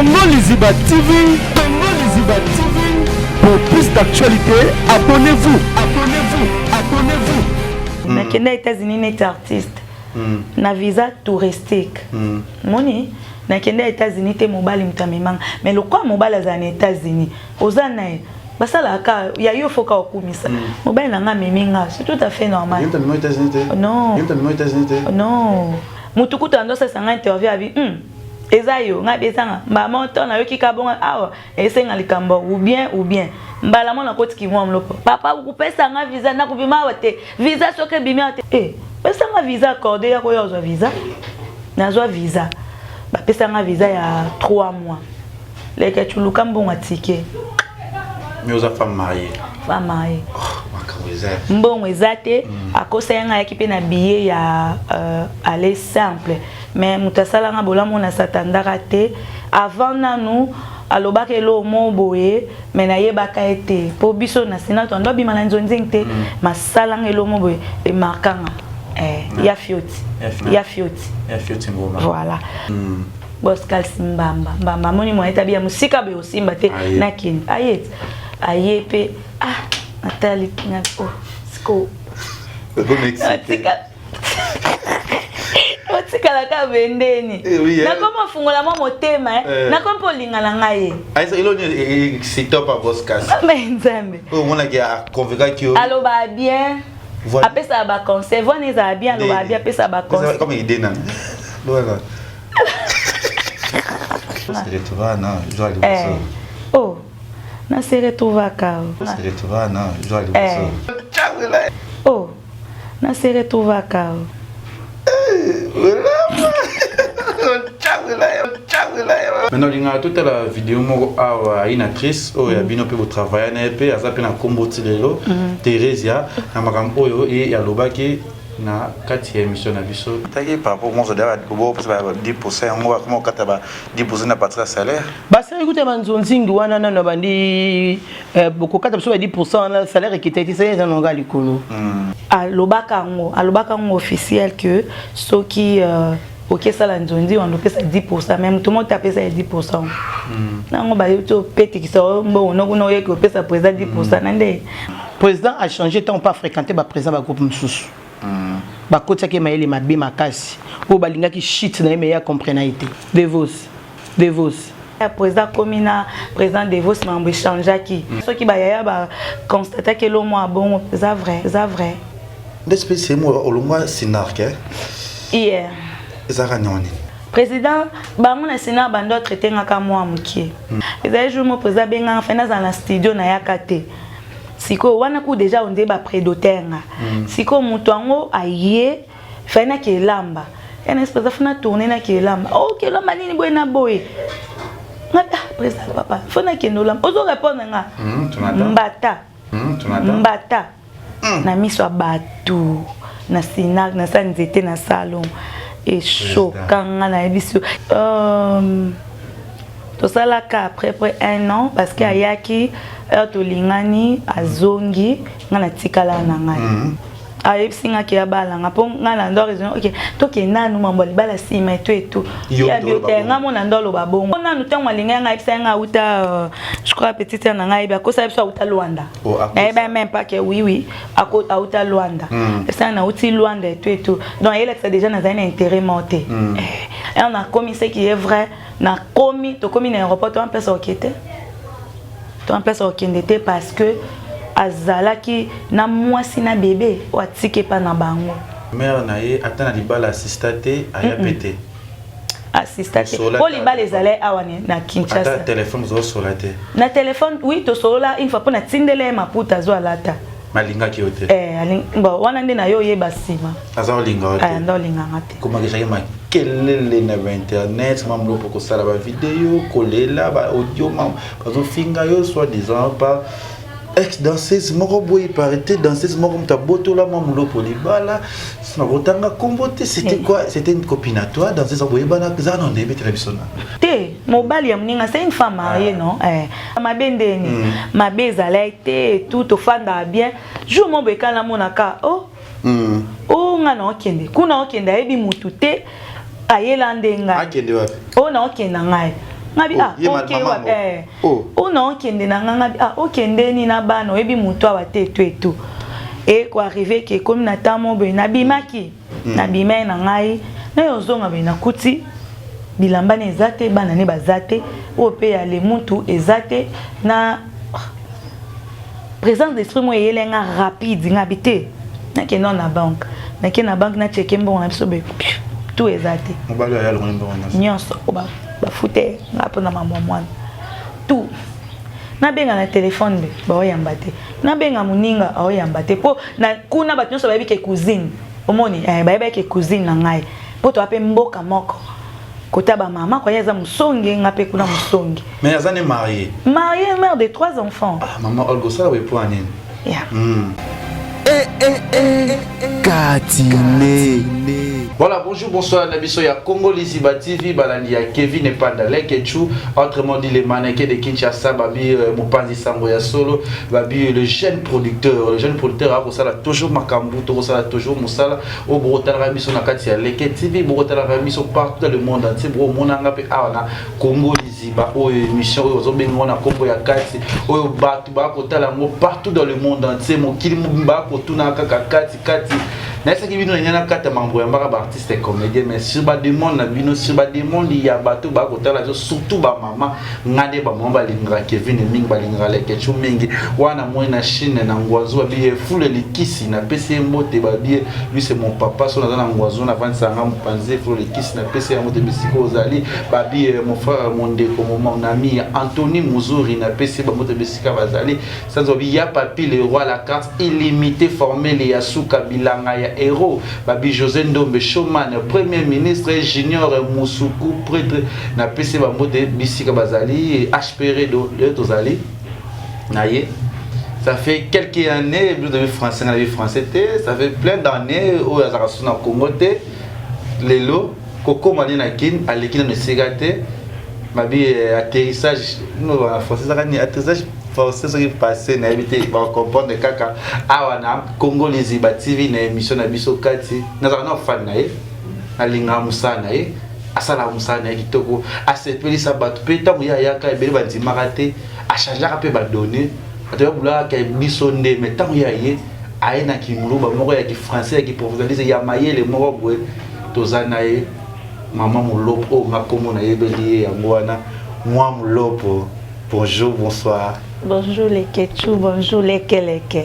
Tongo Liziba TV, Tongo Liziba TV. Pour plus d'actualité, abonnez-vous, abonnez-vous, abonnez-vous. Nakenda aux États-Unis n'est artiste. Na visa touristique. Moni nakenda aux États-Unis te mobile mtamemanga. Mais le quoi mobile aux États-Unis. Ozana basala ka ya yo foka okumisa. Mobile nanga meminga, c'est tout à fait normal. Yemta aux États-Unis. Non. Yemta aux États-Unis. Non. Mutukuta ndo sasa nga interview abi ezayo nga bezanga ba monto na yo kikabonga awa esenga likambo ou bien mbala mona koti ki mwa mlopo papa ukupesa nga visa na kubima wate visa soke bimia te pesa nga visa accordé ya ko yo visa nazwa visa ba pesa nga visa ya 3 mois leke chuluka mbonga ticket mais aux femmes mariées. Femme mariée. Mbongo ezate akosa yanga yakipe na billet ya aller simple mais mutasala nga bola mona satandaka te avant nanu alobaka elo moboye mais na yebaka ete po biso na sina to ndo bimala nzonzing te masala nga elo moboye e markanga ya fioti ngoma voilà Boskal Simbamba moni mo etabia musika be osimba te nakini ayepe Nathalie Pingato, Sco. Otika la ka vendeni. Na koma fungola mo motema na kompo lingana ngai. Aisa iloni sito pa Boskas. Mais nzambe. O mona ki a convaincre ki. Allo ba bien. Apesa ba conseil, voni za bien allo ba bien apesa ba conseil. Comme idée nan. Voilà. C'est retrouver non, je vais aller. Oh. Na se retrouva kao. Se retrouva non, je vais aller. Oh, na se retrouva kao. Maintenant, il y a toute la vidéo à une actrice où il y a bien peu travailler na pe aza pe na kombo tilelo Theresia na makambo oyo et ya lobaki na 4e émission na biso. Taki par rapport moi je dois 10% on va comment kataba 10% na partir salaire. Bah c'est écoutez manzonzingi wana na bandi beaucoup kata biso 10% na salaire qui était c'est dans nonga likolo. Alobaka ngo officiel que ceux qui OK ça la nzondi on pesa 10% même tout le monde tape ça 10%. Nango ba yo to peti ki so mbo no yeko pesa président 10% nande. Président a changé tant pas fréquenter ba président ba groupe msusu. Ba koti ke maele mabe makasi o balinga ki shit na meya comprena été Devos président komina président Devos mambo changea ki ceux qui ba yaya ba constater que lo mo bon c'est vrai d'espèce moi olongwa sinarke hier ezaka nyoni président bango na sina bando traiter ngaka moi mukie ezali jour mo président benga fena za na studio na yakate siko wana ku déjà on débat prédotenga siko mutu ango aye fena ke lamba ena espèce fena tourner na ke lamba OK lamba nini boy na boy ngata président papa fena ke no lamba ozo répondre nga mbata na miso batu na sinak na sanzete na salon et chokanga na ebiso to sala ka après 1 an parce que ayaki to lingani azongi ngana tikala na ngai ayepsinga ki abala ngapo ngana ndo raison OK to ke nanu mambo libala sima et tout ya biote ngamo na ndolo babongo nanu tango linga ngai psanga uta je crois petite na ngai ba ko sa psa uta Luanda na ba même pas que oui ako uta Luanda ça na uti Luanda et tout donc elle est déjà dans un intérêt monté et on a commis ce qui est vrai na commis to commis na aéroport on peut s'enquêter to on peut s'enquêter parce que azalaki na mwasi na bébé watike pa na bango mère na ye atana libala assistate aya pété assistate po libala ezalai awane na Kinshasa ata téléphone zo solate na téléphone oui to sola une fois pour na tindele maputa zo alata malinga ki hote bon wana nde na yo yeba sima aza linga hote ndo linga ngate kuma ke shayema kelele na internet mamlo poko sala ba vidéo kolela ba audio mam bazo finga yo soit disant pas ex-danseuse moko boy parité danseuse moko mtaboto la mamulo polibala sina botanga kombote c'était quoi c'était une copine à toi danseuse boy bana zana on début télévision té mobali ya mninga c'est une femme mariée non mabendeni mabeza la été tout au fanda bien jour mo bekala monaka oh ngana okende kuna okende ebi mutu te ayela ndenga akende wapi na okenda ngai ngabi OK wa o non kende na ngabi okende ni na bana ebi muto abate etu et ko arriver que comme na tamo be na bimaki na bimai na ngai na yozonga be na kuti bilamba ne ezate bana ne bazate o pe ya le mutu ezate na présence d'esprit mo yelenga rapide ngabité na ke non na banque na checker mbongo na biso be tout ezate mobali ya longo mbongo na nyonso ba fute ngapo na mama mwana tout na benga na téléphone be ba oyamba te na benga muninga oyamba te po na kuna bato nyonso bayebi ke cousine omoni bayebi ke cousine na ngai po to ape mboka moko kota ba mama kwa yaza musonge ngape kuna musonge mais yaza ne marié mère de 3 enfants maman Olgo ça we pour anine Katine. Voilà, bonjour, bonsoir, Nabiso ya Congo Liziba TV, Balandi ya Kevin et Pandale, Ketchou, autrement dit les mannequins de Kinshasa, Babi Mopanzi Sangoya Solo, Babi le jeune producteur a toujours Makambu, toujours Moussala, au Brotal Rabiso Nakatia, Leke TV, Brotal Rabiso partout dans le monde entier, Bro Monangape Awana, Congo Liziba, au émission, aux Obengona, Congo ya Kati, au Batuba, partout dans le monde entier, mon Kilimba, Kotunaka, Kati. N'est-ce qui vient de kata mambo ya mbaka artiste et comédien mais sur ba demande na bino sur ba demande ya bato ba kotala surtout ba mama ngade ba mama linga Kevin mingi ba linga le Ketchou mingi wana moi na Chine na ngwazo bi full likisi na PC mbote ba bi lui c'est mon papa so na ngwazo na 25 ans mpanze full likisi na PC mbote bisiko ozali ba bi mon frère mon ndeko mon ami Anthony Muzuri na PC ba mbote bisika bazali sans obi ya papi le roi la carte illimitée formée ya Suka bilanga ya héros Babi José Ndombe Showman premier ministre Junior Moussoukou prêtre na PC Bambote Bisika Bazali HPR de Tozali naye ça fait quelques années vous avez français na vie français ça fait plein d'années au Azarasu na Congo te lelo Koko Mani na kin alekina ne segate Babi atterrissage no français ça ni atterrissage forcé ce qui passé na éviter ba comprendre kaka awana Congo Liziba TV na émission na biso kati nazana fan na ye alinga musana ye asala musana ye kitoko asepeli sabato pe tango ya yaka ebeli bandima raté a changer pe ba donner atoya bula ka biso nde mais tango ya ye aena ki muluba moko ya ki français ya ki professionnaliste ya mayele moko boye tozana ye mama mulopo makomo na yebeli yango wana moi mulopo bonjour bonsoir. Bonjour les Ketchou, bonjour les Keleke.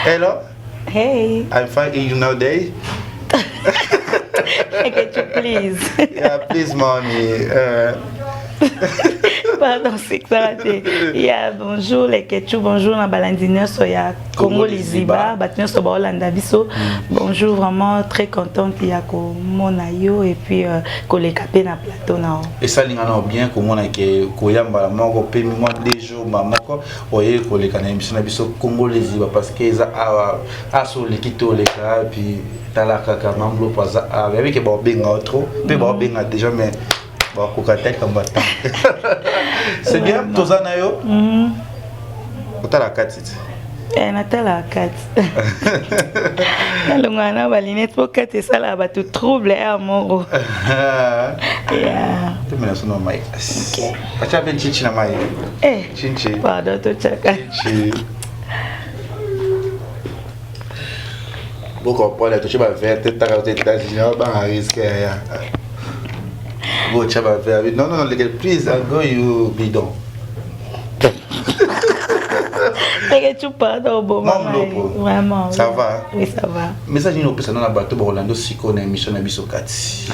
Hello. Hey. I'm fine. You know day. Ketchou, please. Yeah, please, mommy. Pardon, c'est que ça va être. Yeah, bonjour les Ketchou, bonjour na balandine soya Congo Liziba, batine so Holanda biso. Bonjour, vraiment très contente il y a ko monayo et puis ko le capé na plateau na. Et ça lingana bien ko mona ke ko yamba moko pe mi moi 2 jours mamoko oye ko le kana émission na biso Congo Liziba parce que ça a sur le kito le ka puis talaka ka mamlo paza avec ba benga trop pe ba benga déjà mais bon, c'est bien, Tozana yo. Otala 4. Natala 4. Nalongana balinette pour 4 et ça là ba tout trouble à moro. Yeah. Tu me laisses no mic. OK. Acha ben chichi na mai. Chichi. Pardon to chaka. Chichi. Beaucoup pour la toucher ba verte ta aux États-Unis ba risque ya. Bon, tu vas faire. Non, please, I'll go you bidon. Tu pardon, bon, vraiment. Ça va? Oui, ça va. Mais ça, j'ai une personne dans la bateau, Orlando, si on a une émission à Bisokati.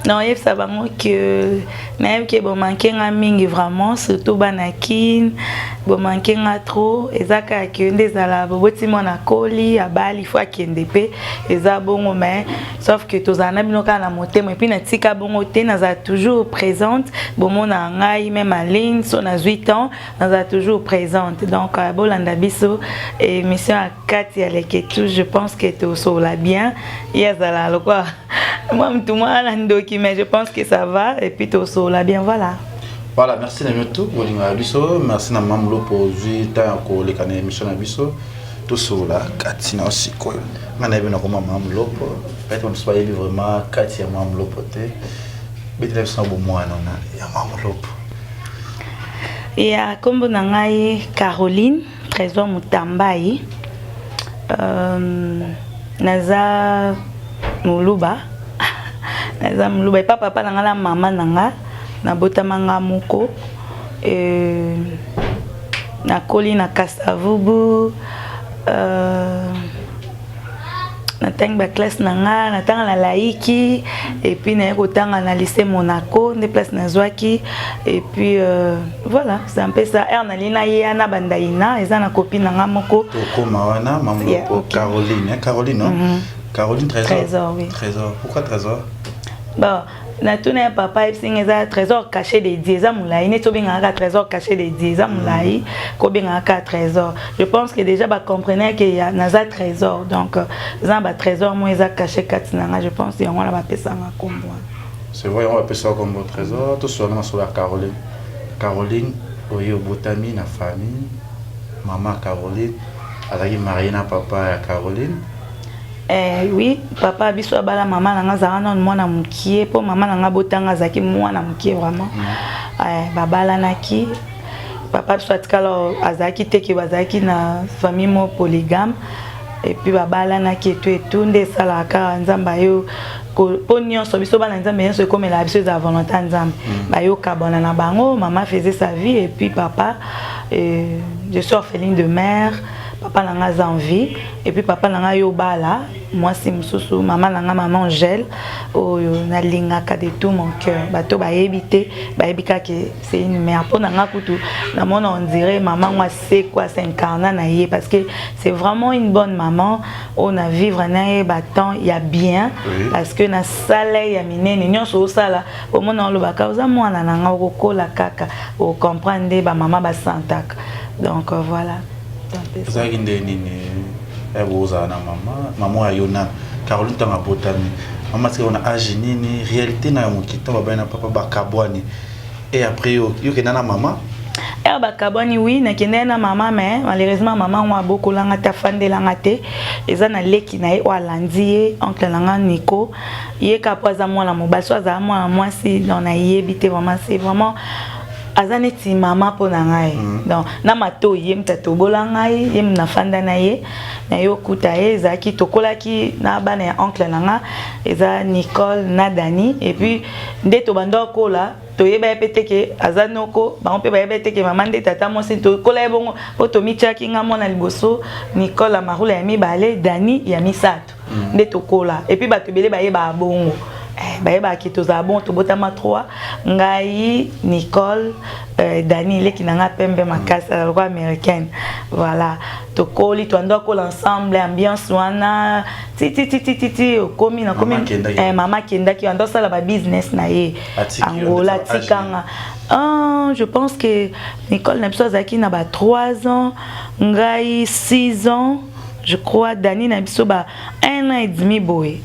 Non, il faut savoir que même que bon manquer un mingi vraiment surtout banakin bon manquer un trop et ça que des ala boti mona koli à bali faut akende pe et ça bon mais sauf que tous en abino kana monter mais puis na tika bon hoté na toujours présente bon mon ngai même en ligne son a 8 ans na toujours présente donc bolanda biso et mission à 4 ya les Ketchou je pense que tout ça là bien yes ala le quoi moi tout moi ndoki mais je pense que ça va et puis tout ça là bien voilà. Voilà, merci Namioto pour l'invitation, merci Namamlo pour temps pour les canaux émission Nabiso, tout ça là, Katina aussi quoi. On a vu notre Mamamlo pour peut-être on soit vraiment Katia Mamlo poté. betela biso na bomwana na ya mamolopo. Ya kombo na ngai Caroline Trésor Mutambai. Naza muluba. Naza muluba papa na ngala mama na nga na botama nga moko. Na koli na Kasavubu. Na tang ba classe na nga na tanga la laiki et puis na ko tanga na lycée Monaco des places na zwaki et puis voilà c'est un peu ça na lina ya na bandaina eza na copine nga moko to koma wana mamoko Caroline Caroline non Caroline Trésor oui Trésor pourquoi Trésor bon na tuna papa epsing eza trésor caché des dieux eza moulai ne to benga ka trésor caché des dieux eza moulai ko benga ka trésor je pense que déjà ba comprenait que ya naza trésor donc eza ba trésor mo eza caché katinanga je pense que on la ba pesa nga kombo c'est vrai on va pesa comme trésor tout sur la Caroline Caroline oyo botami na famille maman Caroline azaki mariée na papa ya Caroline. Oui, papa biso abala maman nanga zana mwana mukie po maman nanga botanga zaki mwana mukie vraiment. Babala naki papa biso atikala azaki teki bazaki na famille mo polygame et puis babala naki et tout nde sala ka nzamba yo po nyonso biso bana nzamba nyonso comme la biso za volonté nzamba bayo kabona na bango maman faisait sa vie et puis papa je suis orpheline de mère. Papa nanga zanvi et puis papa nanga yo bala moi c'est mususu maman nanga maman Angèle oyo na lingaka de tout mon cœur bato ba ebité ba ebika que c'est une mère pour nanga kutu na mona on dirait maman moi c'est quoi c'est incarna na yé parce que c'est vraiment une bonne maman on a vivre na batant il y a bien parce que na sale ya minene nyonso sala au mona lo baka oza mwana nanga ko la kaka o comprendre ba maman ba santaka donc voilà. Ça qui est nini ebuza na maman ayona Caroline tanga botami maman c'est on a âge nini réalité na mokita baba na papa bakabwani et après yo kena na maman bakabwani oui na kena na maman mais malheureusement maman wa beaucoup langa ta fandelanga te eza na leki na ye walandi oncle langa Nico ye ka poza mwana mobali so za mwana mwasi dans na yebite vraiment c'est vraiment azaneti mama po na ngai donc na mato yem tato bolangai yem na fanda na ye na yo kuta ye zaki tokolaki na bana ya oncle nanga eza Nicole na Dani et puis nde to bando kola to yeba peteke azanoko ba on pe ba peteke mama nde tata mo se to kola bongo po to michaki nga mona liboso Nicole amarula ya mibale Dani ya misato nde to kola et puis ba to bele ba yeba bongo ba ki to za bon to botama 3 ngai Nicole Dani le ki nanga pembe makasa roi américaine voilà to koli to ando ko l'ensemble ambiance wana ti komi na komi mama kenda ki ando sala ba business na ye Angola tikanga je pense que Nicole Nepso zaki na ba 3 ans ngai 6 ans je crois Dani na biso ba 1 an et demi boy.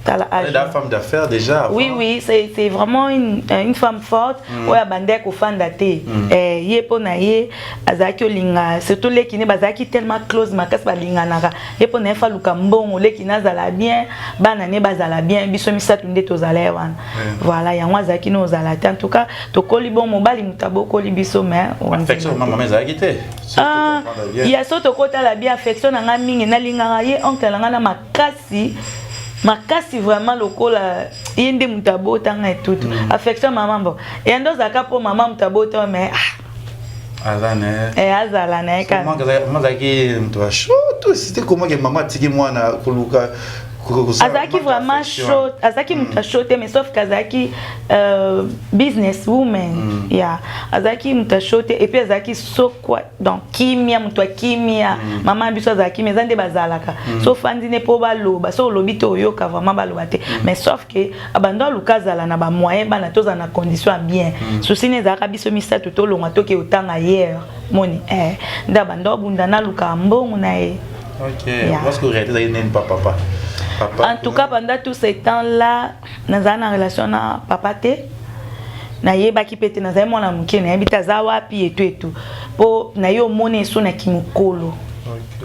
La femme d'affaires déjà avant. Oui, c'est vraiment une femme forte. Ouais, bandek au fan daté. Yé pona yé azaki linga surtout les qui ne bazaki tellement close makas ba linga naka. Yé pona fa luka mbongo les qui nazala bien, bana ne bazala bien, biso misatu nde tozala wana. Voilà, ya mwa zaki no zala en tout cas, to koli bon mobali mutabo koli biso mais affection maman zaki te. Il y a surtout kota la bien affection nga mingi na linga yé oncle nga na makasi. Makasi vraiment lokola yende mutabo tanga et tout affection maman bon et ndo zaka po maman mutabo to mais azane azala na ka maman zaki mutwa shoto c'était comment que maman tiki mwana kuluka azaki vraiment chaud azaki muta chaud mais sauf kazaki business woman yeah azaki muta chaud et puis azaki so quoi donc kimia mutwa kimia maman biso azaki mais zande bazalaka sauf andine po baloba so lobito yoka vraiment baloba te mais sauf que abando lukazala na ba moyen bana toza na condition bien souci ne zaka biso misato to longa to ke otanga hier moni nda bando bunda na luka mbongo na e. OK parce que réalité n'est pas papa. En tout cas, pendant tout ce temps-là, nous avons une relation avec papa. Na yeba ki pete na zai mwana muke na yebita za wapi et tout. Po na yo mone so na kimukolo.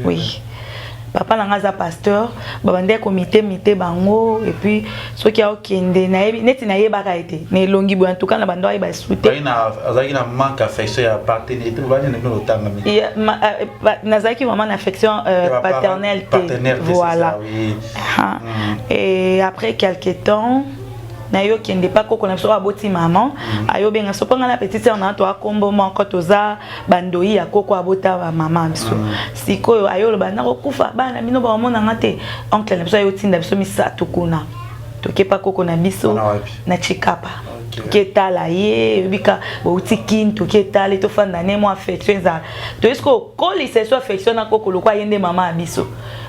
Oui. papa nanga za pasteur babande comité mité bango et puis ceux qui a okende na yebi neti na yebaka été ne longi bo en tout cas na bando ay ba souté azaki na manque affection ya paternité ba ne no tanga mi nazaki vraiment une affection paternelle voilà et après quelques temps na yo kende pas ko na so aboti maman ayo benga so panga na petite sœur na to akombo moko toza bandoi ya koko abota ba maman biso sikoyo ayo lo bana ko kufa bana bino ba mona ngate oncle na biso ayo tinda biso misato kuna to kepa koko na biso na chikapa ketala ye bika bo tikin to ketala to fanda ne mo affection za to esko ko li se so affection na koko lo kwa yende mama biso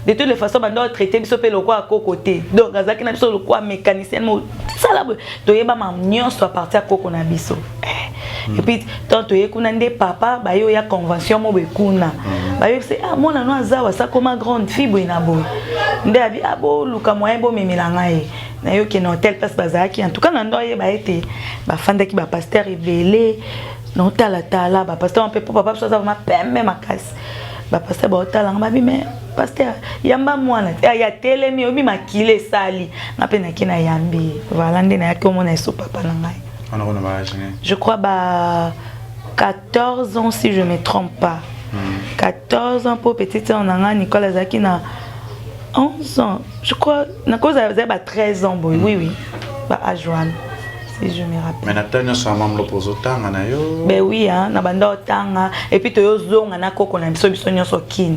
de toutes les façons bando traiter biso pe lo kwa côté donc azaki na biso lo kwa mécanicien mo sala to yeba mam nyonso à partir koko na biso et puis tant to yekuna nde papa ba yo ya convention mo be kuna ba yo c'est mona no azawa ça comme grande fille bo ina bo nde abi abo luka moyen bo memilanga ye na yo ke na hôtel place bazaki en tout cas na ndo ye ba été ba fandaki ba pasteur révélé non tala ba pasteur un peu papa so ça vraiment pembe makasi ba pasteur ba tala nga bi mais pasteur yamba mwana ya telemi obi makile sali na pe na kina yambi voilà ndena yake mona so papa na ngai je crois bah 14 ans si je me trompe pas 14 ans pour petite on a Nicolas Zaki na 11 ans je crois na cause avait 13 ans boy oui bah à Joanne si je me rappelle mais Nathalie ça m'a l'opposé tanga na yo ben oui hein na banda tanga et puis to yo zonga na koko na biso biso nyonso kin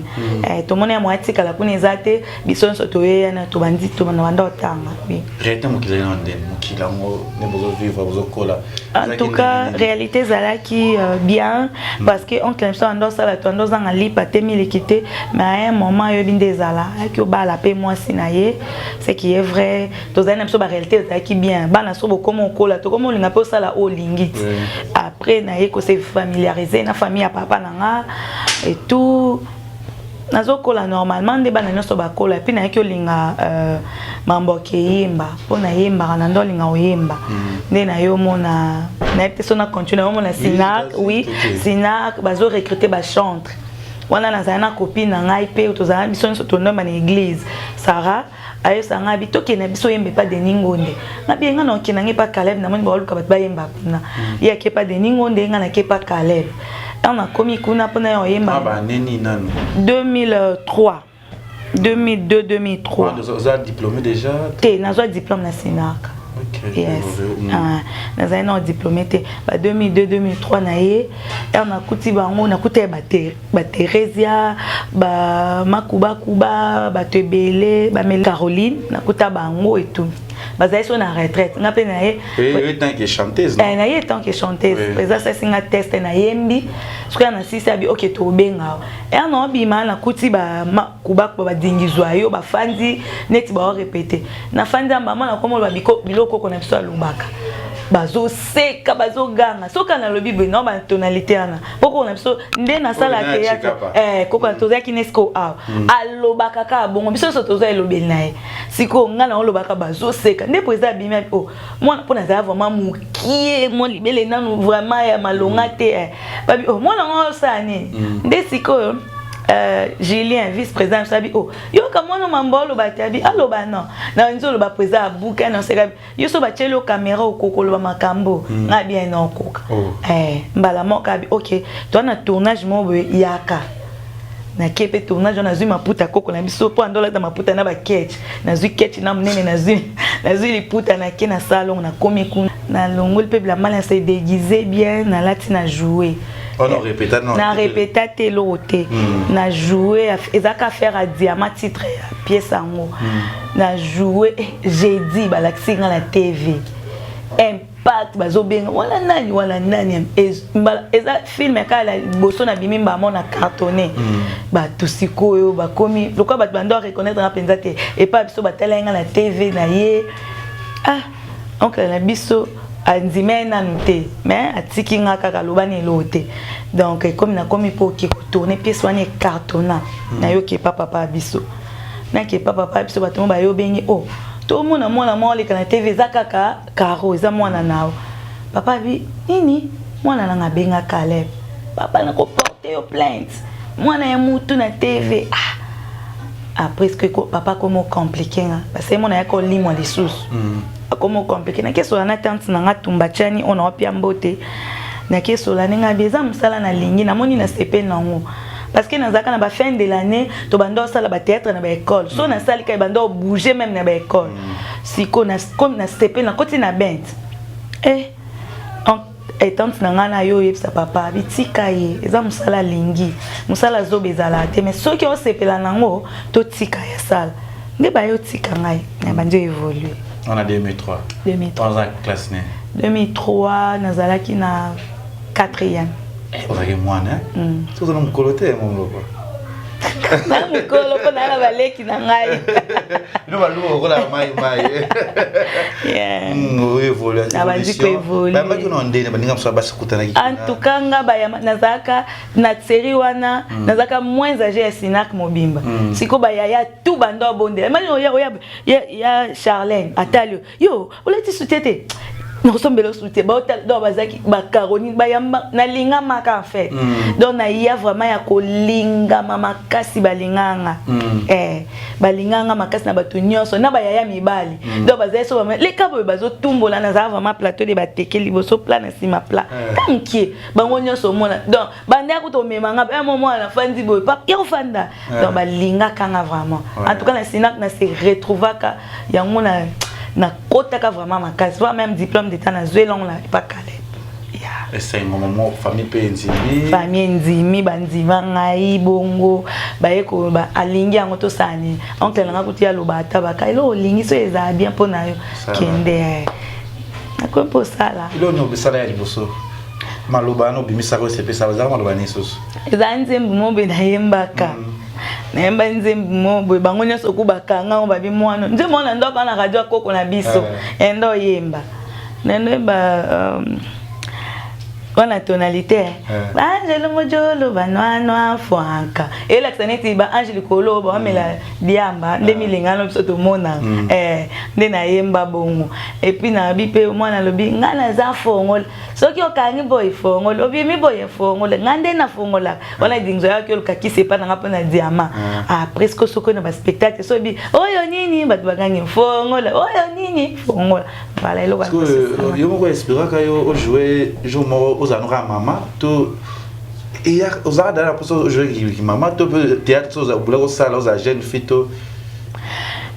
to mona mo atika la kuna ezate biso nyonso to ye na to bandi to na banda tanga oui réalité mo kila ndé mo kila mo ne bozo vivre bozo kola en tout cas réalité zala qui bien parce que on clame ça ando sala to ando zanga lipa temi l'équité mais à un moment yo binde zala que ba la paix moi sinaye c'est qui est vrai to zana biso ba réalité zala qui bien ba na so bokomo to comme on linga po sala o lingit après na yeko se familiariser na famille à papa nanga et tout nazo kola normalement de bana nyonso ba kola puis na yeko linga mambo ke yemba po na yemba na ndo linga oyemba nde na yo mona na ete sona continuer mona sinak oui sinak bazo recruter ba chantre wana na zana copine na ngai pe utozana biso nyonso tonoma na église Sarah ayo sanga bitoke na biso yembe pa de ningonde na bienga na okinangi pa Caleb na moni ba luka ba yemba kuna ya ke pa de ningonde nga na ke pa Caleb on a komi kuna pona yo yemba ba neni nanu 2003 2002 2003 vous êtes diplômé déjà té nazo diplôme na Sinak yes na un diplômé té ba 2002 2003 na ye on a kuti bango na kuté ba Teresia ba makuba kuba ba tebele ba Mel Caroline na kuta bango et tout bazai so na retraite na pe na ye tant que chanteuse na ye tant que chanteuse pesa ça singa test na yembi soka na sisi abi OK to benga et on bi na kuti ba makuba ba dingizwa yo ba fandi neti ba répéter na fandi mama na komo ba biloko ko na biso alubaka bazo seka bazo ganga soka na lobi beno ba tonalité ana poko na biso nde na sala théâtre koko na toza kinesco alobaka ka bongo biso so toza elobeli nae siko ngana olobaka bazo seka nde président bima o mwana pona za vraiment mukie mo libele nanu vraiment ya malonga te babi o mwana ngo sani nde siko Julien vice-président sabi oh yo kamwana mambolo batabi aloba non na nzolo ba président abuka na seka yo so ba chelo caméra okokolo ba makambo na bien na okoka mbala moka bi OK to na tournage mo yaka na kepe tournage na zui maputa koko na biso po andola ta maputa na ba ketch na zui ketch na mnene na zui liputa na ke na salon na komiku na longol pe la mal s'est déguisé bien na lati na jouer na répéta teloté na jouer ezaka faire à diamant titre pièce en haut na jouer j'ai dit ba laxinga la TV impact bazo benga wala nani eza film ka la boso na bimimba mona cartonné ba tusiko yo ba komi lokwa ba bando reconnaître na penza te et pas biso ba telenga la TV na ye donc la biso andime na nute mais atiki nga kaka lobani lote donc comme na komi po ki tourner pièce wana cartonna na yo ke papa biso na ke papa biso bato ba yo bengi oh to mona mo le kana TV zakaka karo za mwana nao papa bi nini mwana na ngabenga Caleb papa na ko porter yo plainte mwana ya mutu na TV après ce que papa comment compliqué parce que mon ayako limo les sous comment compliqué na keso na tante na nga tumbachani on a pia mbote na keso la ninga beza musala na lingi na moni na sepe na ngo parce que nazaka na ba fin de l'année to bando sala ba théâtre na ba école so na sali ka bando bouger même na ba école siko na comme na sepe na côté na bent et tant na ngana yo yebisa papa bitika ye eza musala lingi musala zo bezala te mais soki o sepela nango to tika ya sala nde ba yo tika ngai na banje évoluer on a 2003 en classe né 2003 nazalaki na 4e on a moi né so ça non coloté mon loco na mukolo ko na baleki na ngai no baluo ko la mai évoluer na banji ko évoluer ba ko non ndene baninga mso basi kutana ki en tout cas nga ba nazaka na série wana nazaka moins âgé ya Sinak Mobimba siko ba ya tout bando bonde mani ya Charlène atalio yo oleti sutete nous sommes belos soutien ba hotel do bazaki ba Caroline ba yamba na linga maka en fait donc na ya vraiment ya ko linga mama kasi balinganga balinganga makasi na batu nyonso na ba ya mibali donc bazali so ba les kabo bazo tumbola na za vraiment plateau de bateke liboso plan na sima plat tanki bango nyonso mona donc bande ko to memanga ba moment na fandi boy pa ya fanda donc balinga kanga vraiment en tout cas na Sinak na se retrouvaka yango na kotaka vraiment makasi toi même diplôme d'état na zwelong la pas calé et c'est un moment famille nzimi bandima ngai bongo bayeko ba alingi yango to sani oncle nga kutia lobata baka ilo lingi so eza bien pona yo kende akompo sala ilo no besala ya liboso maloba no bimisa ko sepe sa bazama maloba ni soso eza nzembu mobe na yembaka na yemba nzembu mobe bango nyonso kubakanga ngo babi mwana nze mwana ndo kana radio koko na biso endo yemba nendo ba on a tonalité Angelo Mojolo banwa fuanka et la xaneti ba Angelo Kolo ba mela diamba ndemilingano biso to mona nde na yemba bongo et puis na bipe mwana lobi ngana za fongol soki okangi boy fongol obi mi boy fongol ngande na fongola wala dingzo yake lokaki sepa na ngapa na diama presque soko na ba spectacle so bi oyo nini batu bakangi fongol oyo nini fongol voilà elo ba yo mo ko espérer ka yo jouer jour mo aux anora maman to et ya aux arda la poso jouer qui maman to théâtre aux boulot sala aux jeune fille to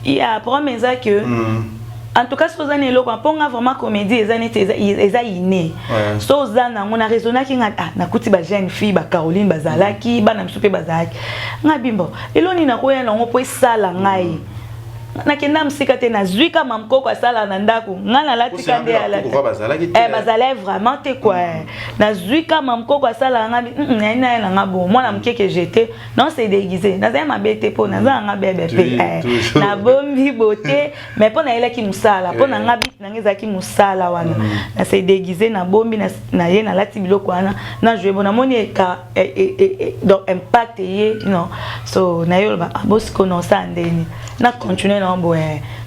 il y a promesse que en tout cas so zane loko ponga vraiment comédie eza iné so zana ngona raisonna ki nga na kuti ba jeune fille ba Caroline bazalaki bana msupe bazalaki nga bimbo eloni na koya na ngo po sala ngai nakenda msika te na zwika mamkoko asala na ndako ngana latika nde ala bazala vraiment te quoi na zwika mamkoko asala ngabi na na ngabo mwana mkeke jeté non c'est déguisé na za mabete po na za nga bebe pe na bombi beauté mais po na elaki musala po na ngabi na ngeza ki musala wana na c'est déguisé na bombi na ye na lati biloko wana na jouer bona moni ka donc impact ye non so na yo ba bosiko non ça ndeni na continuer na bon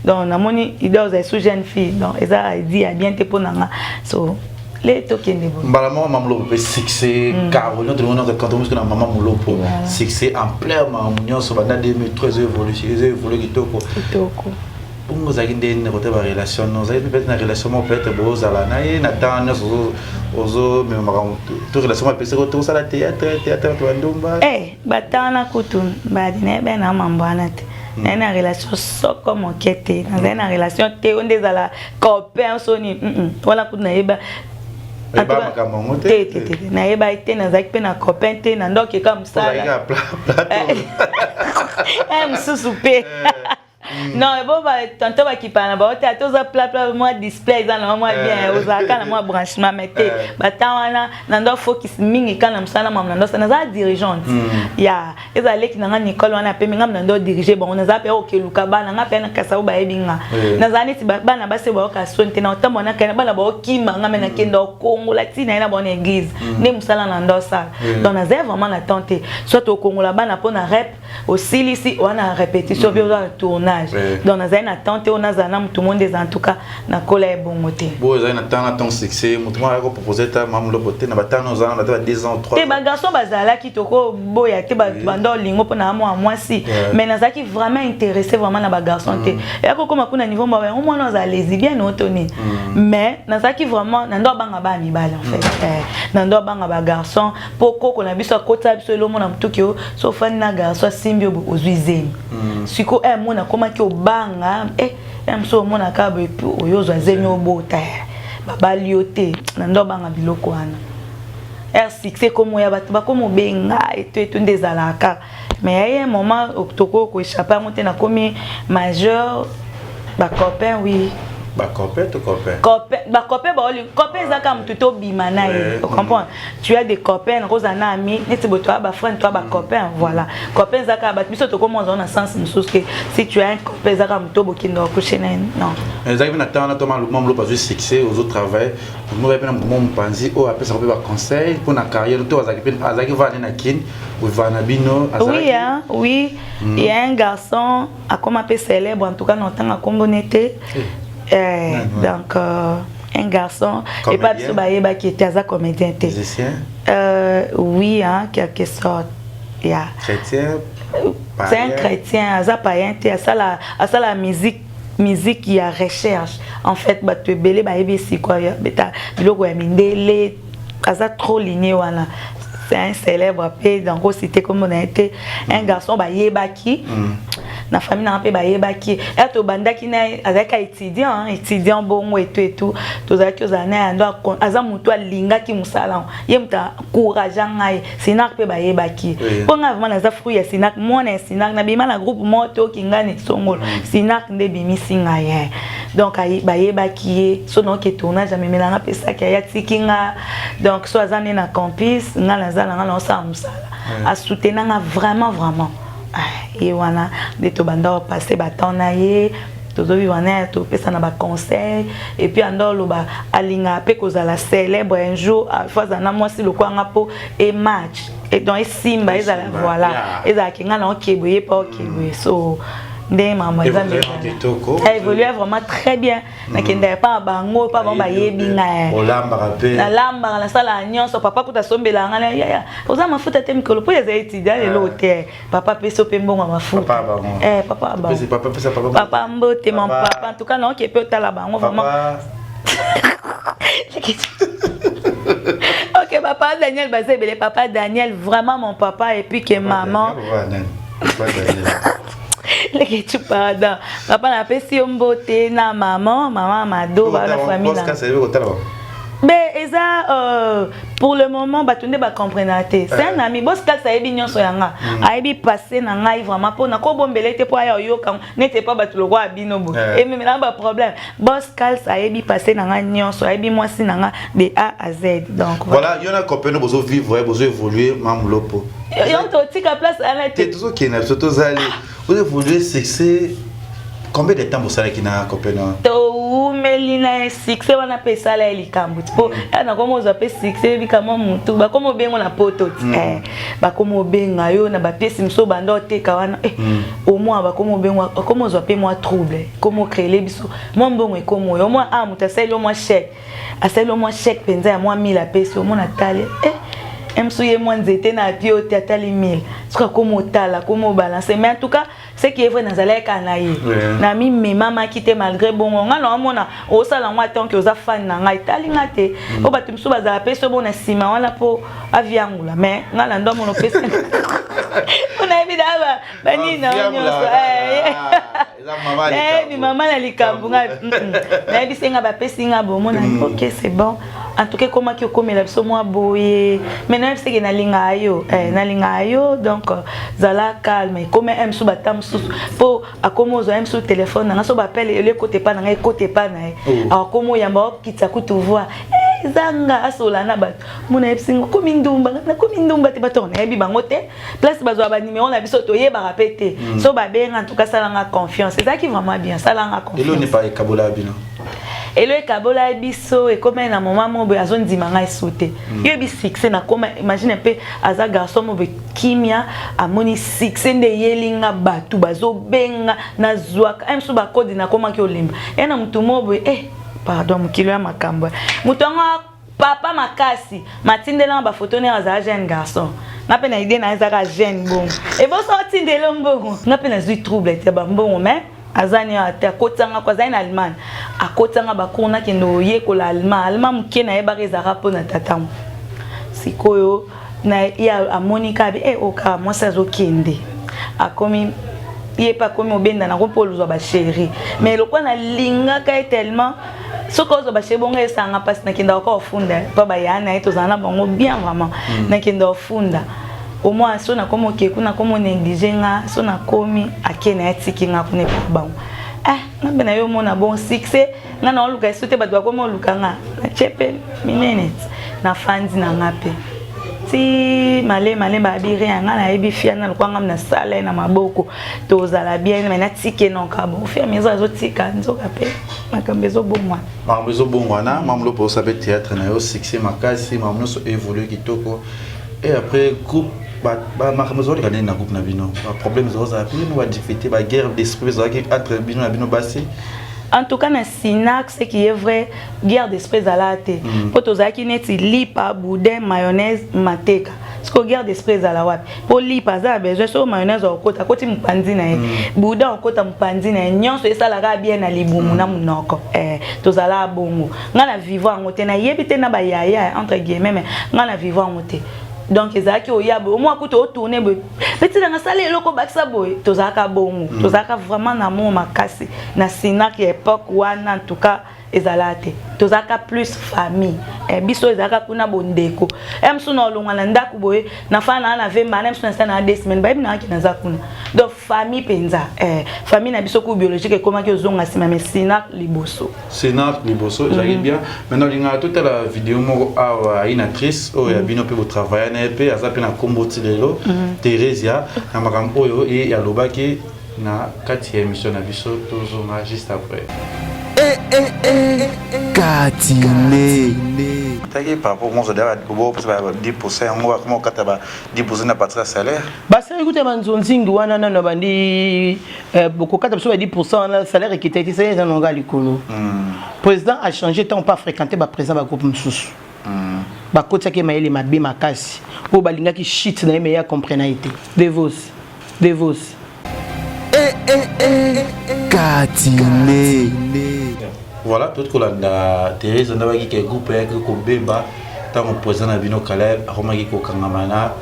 donc na moni idée aux sous jeune fille donc eza dit à bien te ponanga so les tokende bon mbala maman mulo pe succès Caroline tout le monde quand on dit que maman mulo pour succès en plein maman so bana 2013 évolué kitoko bongo za kinde ne côté ba relation non za peut-être na relation mo peut-être bo za la na ye na tana ozo mais ma to relation ma pese ko to sala théâtre to ndomba batana kutu ba dine be na mambana te na une relation soko mokete na une relation te on des ala copain soni wala kuna yeba ba makambo te na yeba ite na zaki pe na copain te na ndoki comme ça msusu pe non bon ba tantôt ba ki pana ba ote atoza plat moi display za na moi bien ozaka na moi branchement mete ba tawana na ndo focus mingi kana msana mama ndo sana za dirigeante ya eza leki na Nicole wana pe minga na ndo diriger bon na za pe okeluka bana nga pe na kasa ba ebinga na za neti bana ba se ba ka sonte na otambo na kana bana ba okima nga me na kendo Kongo latina na bonne église ne musala na ndo sala donc na za vraiment na tenter soit au Congo la bana po na rep aussi ici on a répétition bien dans le tournage image donc nazali na tante on azana tout le monde des en tout cas na kola e bongote bon ezali na temps na ton succès mutu moko ko proposer ta mamulo pote na batano zana na 2 ans 3 te ba garçon bazala ki toko boya te ba bando lingo pona moi si mais nazaki vraiment intéressé vraiment na ba garçon te et ako koma kuna niveau ba au moins na lesbienne otoni mais nazaki vraiment na ndo banga ba mibale en fait na ndo banga ba garçon poko kona biso kota biso lo mona mtuki o so fan na garçon simbio ozuizeni siko mona koma ki obanga so mona ka be oyo zazemi obota babali yote na ndo banga biloko wana succès comme ya batu ba comme benga et ndezalaka mais il y a un moment toko ko échapper monter na komi majeur ba copain oui ba copain to copain ba copain ba oli copain za kam tuto bimana tu comprends tu as des copains rozana ami neti boto ba friend toi ba copain voilà copain za ka ba biso to commence on a sens mususu que si tu as un copain za kam to bokindo ko chena non mais za na tana to mamlo pas succès aux autres travail nous va bien mon panzi o après ça peut ba conseil pour na carrière to azaki va na kin ou va na bino oui hein oui il y a un garçon à comme appelé célèbre en tout cas dans temps à combonete donc un garçon comédien. Et pas biso baeba qui était un comédien musicien oui hein quelque sorte yeah. Chrétien c'est un chrétien aza païen à ça la musique qui a recherche en fait ba tu belé baebi si quoi beta biloko ya mindele aza trop ligné wana c'est un célèbre pays dans gros cité comme on a été un garçon baebaki na famille na pe baebaki et to bandaki na avec étudiant bongo et tout tozaki ozana ndo aza mutu alinga ki musala ye muta courage ngai sinak pe baebaki ponga vraiment na za fruit ya sinak mona sinak na bima na groupe moto kingani songolo sinak nde bimisi ngai donc baebaki so donc tournage jamais melanga pesa ki ya tikinga donc so azane na campus ngala zala ngala sa musala a soutenir vraiment et voilà de to banda passer baton na ye tozo vivana to pesa na ba conseil et puis andolo ba alinga pe kozala célèbre un jour fois na moi si le kwa ngapo et match et donc simba ezala voilà ezala kinga na okeboye pa okeboye so ndé maman elle évolue vraiment très bien na kenda pa bango pa bomba yebinga olamba rapé na lamba na sala nyonso papa kuta sombela ngala ya oza mafuta te mikolo po ya étudiant le hotel papa peso pe mbongo mafuta papa ba papa mbote mon papa en tout cas non qui peut ta la bango vraiment OK papa Daniel Bazebele papa Daniel vraiment mon papa et puis que maman les tu pardon papa na pesi mbote na maman mado ba la famille mais eza pour le moment batunde ba comprendre c'est un ami boss ka ça ebi nyonso yanga aibi passer na ngai vraiment pour na ko bombele te po ya yo kan n'était pas batu le roi binobo et même là ba problème boss ka ça ebi passer na ngai nyonso aibi moi si na nga de A à Z donc voilà yona copain bozo vivre bozo évoluer mamlopo yon to tika place ana te tout qui n'a surtout zali vous évoluer c'est combien de temps vous savez qu'il a un copain to melina succès wana pesa la likambu po na komo za pe succès bi kama mutu ba komo bengo na poto ba komo benga yo na ba pièce mso bando te kawana au moins ba komo bengo komo za pe moi trouble komo créer biso moi mbongo komo yo moi muta sel yo moi chèque a sel yo moi chèque penza ya moi 1000 peso mo na tale msuye moi nzete na bio te atali 1000 soka komo tala komo balancer mais en tout cas ce qui est vrai dans la canaille na mi mama quitté malgré bon on a mona au salon moi tant que aux fan na ngai talinga te o batu msu bazala peso bona sima wana po aviangula mais ngala ndo mono pesa on a évidemment bani na nyonso maman na likambunga na bisenga ba pesinga bo mona OK c'est bon en tout cas comment que comme la biso moi boye maintenant c'est que na linga ayo donc zala calme comme msu batam pour akomo zo msu téléphone na so ba appelle le côté pas na côté pas na akomo yamba kitsa kutu voix zanga asola na bato mona epsingo komi ndumba te bato na yebi bango te place bazwa ba numéro na biso to yeba répéter so ba benga en tout cas ça la confiance c'est ça qui vraiment bien ça la confiance et là n'est pas ekabola bino elo ekabola biso et comme na moment mo be azon dimanga sauté yo bi succès na comme imagine un peu aza garçon mo be kimia amoni succès nde yelinga batu bazo benga na zwaka emso ba kodi na koma ki olimba ena mutu mo be pardon mukilo ya makambo mutonga papa makasi matindela ba photo ne aza jeune garçon ngape na idée na ezaka jeune bon et bo sorti ndelo mbongo ngape na zui trouble te ba mbongo mais azani ata kotanga kwa zaina Allemagne akotanga bakuna kendo yekola Allemagne muke na yeba rezaka pona tatamu sikoyo na ya amonika bi oka mwasa zo kende akomi ye pa komi obenda na kopoluzwa ba chéri mais lokwa na linga ka tellement soko zo ba chebonga esanga passe na kenda ko ofunda pa ba yana ito zana bango bien vraiment na kenda ofunda au moins so na komo keku na komo négliger nga so na komi akena etiki nga kune pa bango ngabe na yo mona bon succès nga na oluka sote ba dwa komo oluka nga na chepe minutes na fandi na ngape ti male ba bire nga na ebi fia na kwanga na sala na maboko tozala bien mais na tike non ka bon fia mezo zo tika nzoka pe makambezo bongwa makambezo bongwa na mamlo pour saber théâtre na yo succès makasi mamlo so évoluer kitoko et après groupe makambezo le kanena groupe na bino problème zo za pili mo difficulté ba guerre d'esprit zo entre bino na bino bassi. En tout cas, dans Sinac, ce qui est vrai, guerre d'esprit à la tête. Pour tous ceux qui n'ont lipa, boudin, mayonnaise, mateka. Ce que guerre d'esprit à la wapi. Pour lipa, ça a besoin de mayonnaise au côté, à côté de mpandina. Boudin au côté de mpandina. Nyon so ça la bien à libumu na munoko. Tous à la bongo. Ngana vivre en côté na yebite na ba yaya entre guillemets, mais ngana vivre en côté. Donc ezaki oyabo au moins kuto tourner petit dans salle loko baksa boy tozaka bongo tozaka vraiment na mo makasi na Sinac époque wana en tout cas ezalate tozaka plus famille biso ezaka kuna bondeko emso na longa na ndaku boy na fana na vemba na emso na 2 semaines ba bina ki na zakuna donc famille penza famille na biso ku biologique comment que ozonga sima mais Sinac liboso j'arrive bien maintenant linga toute la vidéo mo a une actrice o ya bino pe au travail na pe azape na komboti lelo Theresia na makambo oyo et ya lobaki na 4e émission na biso tozonga juste après. Katine. Par rapport au 10%, comment 10% n'a pas de salaire. Bah ça écoute manzonzingi wana na bandi beaucoup 10% na salaire qui était ça dans nonga likolo. Président a changé tant pas fréquenter ba président ba groupe msusu. Ba kotsa ke maele mabe makasi. Po balinga ki shit na meya comprenalité. Devos. Katine. Voilà, tout ce que la Thérèse n'a pas dit que groupe est que Bemba, tant que président Abino Caleb, Romagi Kokangamana,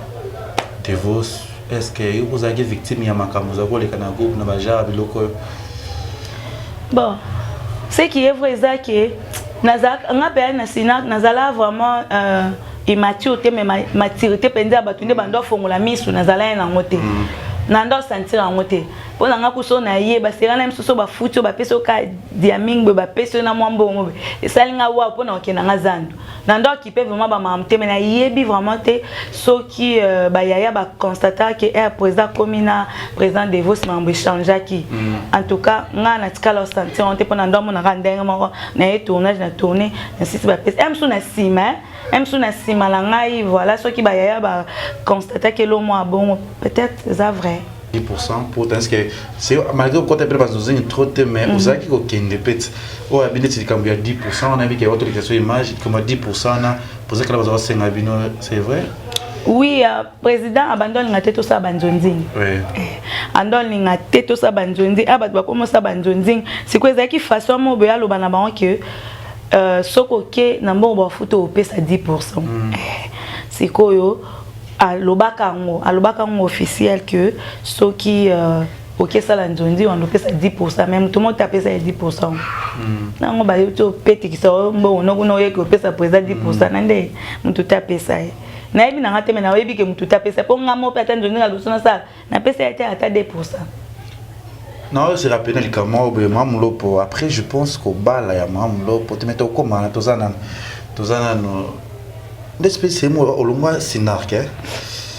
Devos, est-ce que vous avez victime de Makamuza, les Canagou, Nabaja, Biloko? Bon, ce qui est vrai, c'est que Nazala vraiment immaturité, mais maturité, pendant que Bando Fongola Miss ou Nazala en moté. Nando sentir en moté. Pour nga kuso na ye ba sera na msuso ba futu ba peso ka diaming ba peso na mwambo ngobe esalinga wa pona okena nga zandu nando qui peut vraiment ba mamte mais na yebi vraiment te so qui ba yaya ba constater que est président communal président de vos membres changer qui en tout cas nga na tika lo sentir on te pona ndo mona randenge moko na e tournage na tourner na site ba peso emso na sima la ngai voilà so qui ba yaya ba constater que le mois bon peut-être c'est vrai 10% pour parce que c'est malgré quand tu prépares dans une trop mais vous savez qu'il y a des petits oh habité c'est comme il y a 10% on a vu qu'il y a autre question image comme 10% là pour ça que la base c'est vrai. Oui, président abandonne la tête au sabanzonzing. Oui. Abandonne la tête au sabanzonzing. Abatwa comme sabanzonzing. C'est quoi ça qui façon mo be alo bana bango que soko ke na mbo photo au pesa 10%. C'est quoi yo alobaka ngo officiel que ceux qui OK ça la nzondi on pesa 10% même tout le monde tape ça 10%. Nango ba yo to peti ki so mbo no ye ko pesa président 10% nande mutu tape ça. Na ebi na ngate me na ebi ke mutu tape ça po ngamo pe ata nzondi ngalo sona ça na pesa ata 2%. Non, c'est rappelé le comment mamulo pour après je pense qu'au bal ya mamulo pour te mettre au comment tozana l'espèce c'est moi au loin Sinac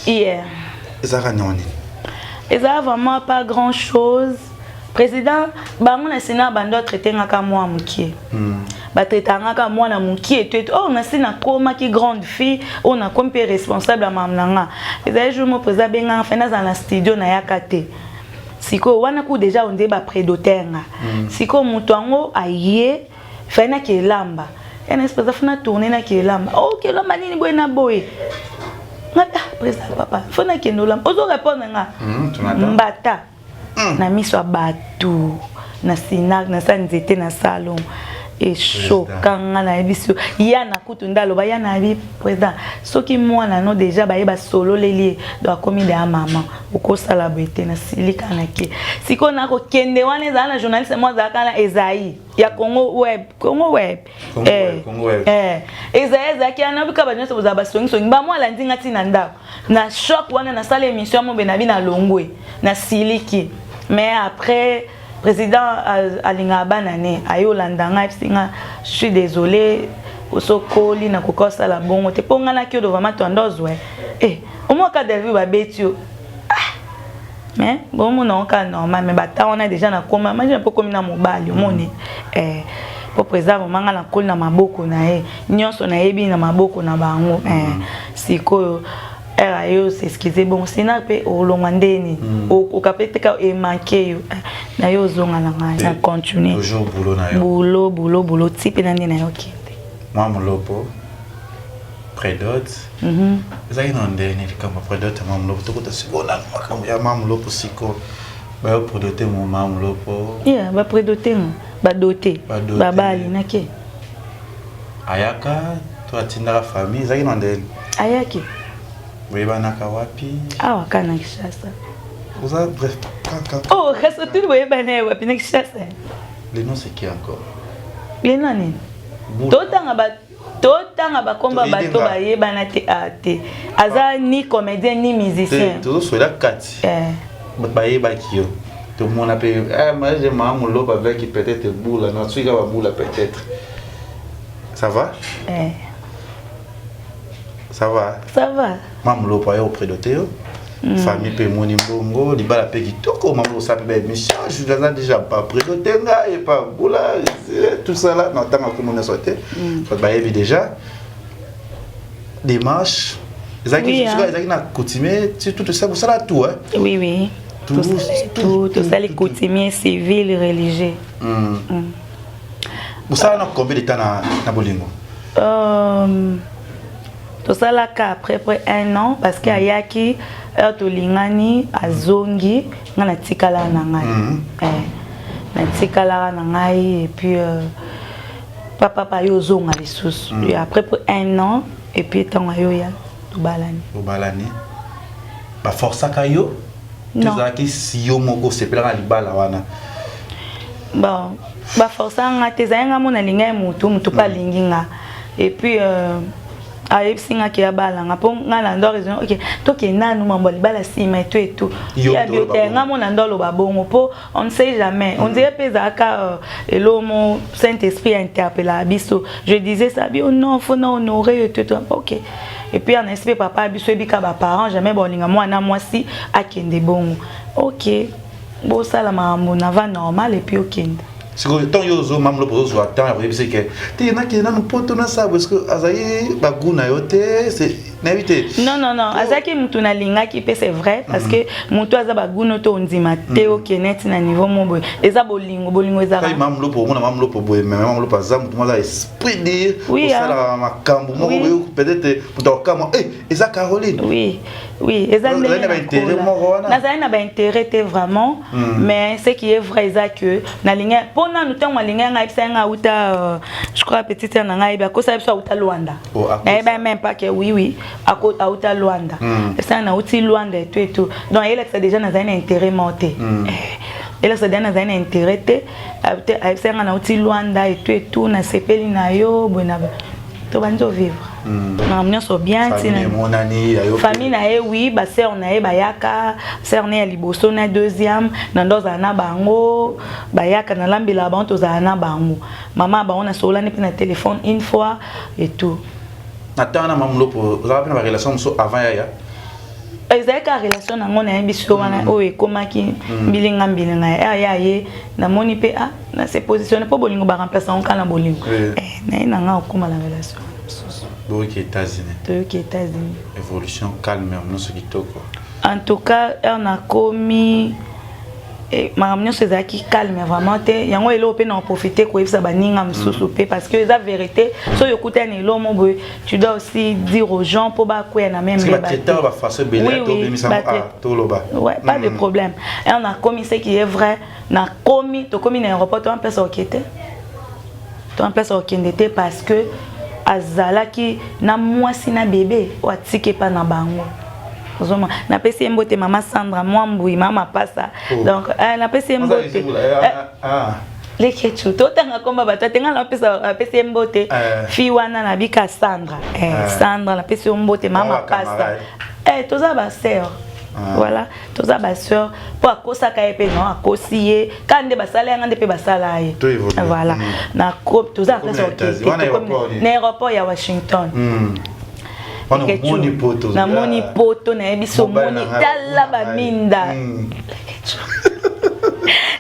hier ça gagnoni et ça vraiment pas grand chose président bango na Sinac bando traiter ngaka moi mukie batetangaka mwana moki et oh na si na koma ki grande fille on a comme responsable à mamnanga ezali jour mo président benga enfin dans la studio na yakate siko wana ku déjà on débat prédotenga siko mutu ango aye fana ke lamba ena espèce fana tourner na ke lamba oh ke lamba nini boy na boy ngata président papa fana ke no lamba ozo répondre nga mbata na miso batu na sinak na sanzete na salon et choquant na biso ya na kutunda lo ba ya na bi président soki mwana no déjà ba yeba solo leli do komi de maman uko sala bete na silika na ke siko na ko kende wana za na journaliste mo za kana Ezaï ya Congo web Ezaï za ki ana bika ba nyoso za ba songi ba mwala ndinga tina ndako na choc wana na sala émission mo benabi na longwe na siliki mais après président alinga banane ayo landanga singa je suis désolé osokoli na kokosa la bongo te ponga na kio vraiment tondozwe omo ka David ba betio mais bon mon ka normal mais bata on a déjà na koma mais un peu comme na mobali moni pour président manga na koli na maboko na nyonso na yebi na maboko na bango siko ayo c'est ce qui est bon sina pe olongandeni o kapete ka e manqué yo na yo zonga na continuer toujours boulot na yo boulot type na ndena yo kende mama lopo prédot ezaki na ndeni kama prédot mama lopo to sikona makambo ya mama lopo siko ba yo prédoter mon mama lopo ba prédoter ba doter ba bali na ke ayaka to atinda la famille ezaki na ndeni ayaki oui, banaka wapi? Ah, wakana Kishasa. Vous avez bref. Oh, reste tout le monde wapi na Kishasa. Le nom c'est qui encore? Bien nani. Totanga ba komba bato ba yebana te ate. Aza ni comédien ni musicien. Tout sur la kati. Ba yeba ki yo. Tout le monde appelle moi j'ai maman lobe avec peut-être boule, non, tu vas boule peut-être. Ça va? Ça va? Ça va. Maman lobe est auprès de Théo. Famille pe moni bongo, li bala pe kitoko, maman ça peut être mission, je suis déjà pas près de tenga et pas boula, tout ça là, non tant que mon sauté. Parce que déjà démarche, ils na coutumier, tout ça pour ça là tout hein. Oui oui. Tout ça les coutumiers civils religieux. Vous savez combien de temps na bolingo? Tout ça là après 1 an parce que ayaki to lingani azongi ngana tikala na ngai na tikala na ngai et puis papa yo zonga lisusu et après 1 an et puis tant yo ya to balani ba força kayo tezaki si yo moko sepela libala wana bon ba força ngate zanga mona linga mutu pa linginga et puis aïe singa qui a balanga pour ngana ndo raison ok toi qui nanu mambo libala sima et tout ya biote ngamo na ndo lo babongo po on ne sait jamais on dirait pesaka l'homme Saint-Esprit interpelle abiso je disais ça bio non faut non honorer et tout ok et puis en esprit papa abiso ebika ba parents jamais bolinga mwana mwasi akende bongo ok bo sala mambo na va normal et puis okende. Si vous avez un membre de votre temps, vous savez que tu n'as pas de pote dans ça parce que Azaï baguna yote c'est n'éviter. Non Azaki mutuna linga qui c'est vrai parce que mutu aza baguna to ndima te o kenet na niveau mobo eza bolingo eza. Kai membre pour moi membre pour boy mais membre par exemple tout le esprit dire pour ça la makambo mo peut-être pour toi comme eza Caroline. Oui, eza na ba intérêt vraiment mais ce qui est vrai eza que na linga na nous temps malinga nga ipsenga uta je crois petite na nga iba ko sa biso uta Luanda na iba même pas que oui à uta Luanda ça na uti Luanda et tout donc elle a déjà na un intérêt monté elle a déjà un intérêt te ipsenga na uti Luanda et tout na sepeli na yo bona to banzo vivre na ambiance bien famille na oui ba sœur na bayaka sœur na liboso na deuxième na ndoza na bango bayaka na lambila banto za na bango maman ba on a solani pe na téléphone une fois et tout natana mamulo pour vous avez une relation avant ya exact relation na ngona biso wana o ekomaki bilinga ya na moni pe na se positionner pour bolingo ba remplacer on kana bolingo naye na nga okoma na relation boyoki États-Unis toyoki États-Unis évolution calme nyonso kitoko en tout cas on a commis makambo nyonso ezalaki calme vraiment te yango elo mpe na profiter koyebisa baninga mosusu mpe parce que eza vérité so yokuta na elo mo boye tu dois aussi dire aux gens mpo bakwea na même ouais pas de problème et on a commis ce qui est vrai na commis to commis na aéroport to en place okete to en place okende te parce que azalaki na mwasi na bébé o atike pa na bango na pesi mbote mama Sandra Mwambui mama pasa donc na pesi mbote les kechu totanga komba batatenga na pesi mbote fi wana na bika Sandra Sandra na pesi mbote mama pasa toza ba sœur voilà toza ba sœur po akosa ka epe no akosiye kande basala ngande pe basala ye voilà na coupe toza place na aéroport ya Washington na moni poto na ebiso moni tala ba minda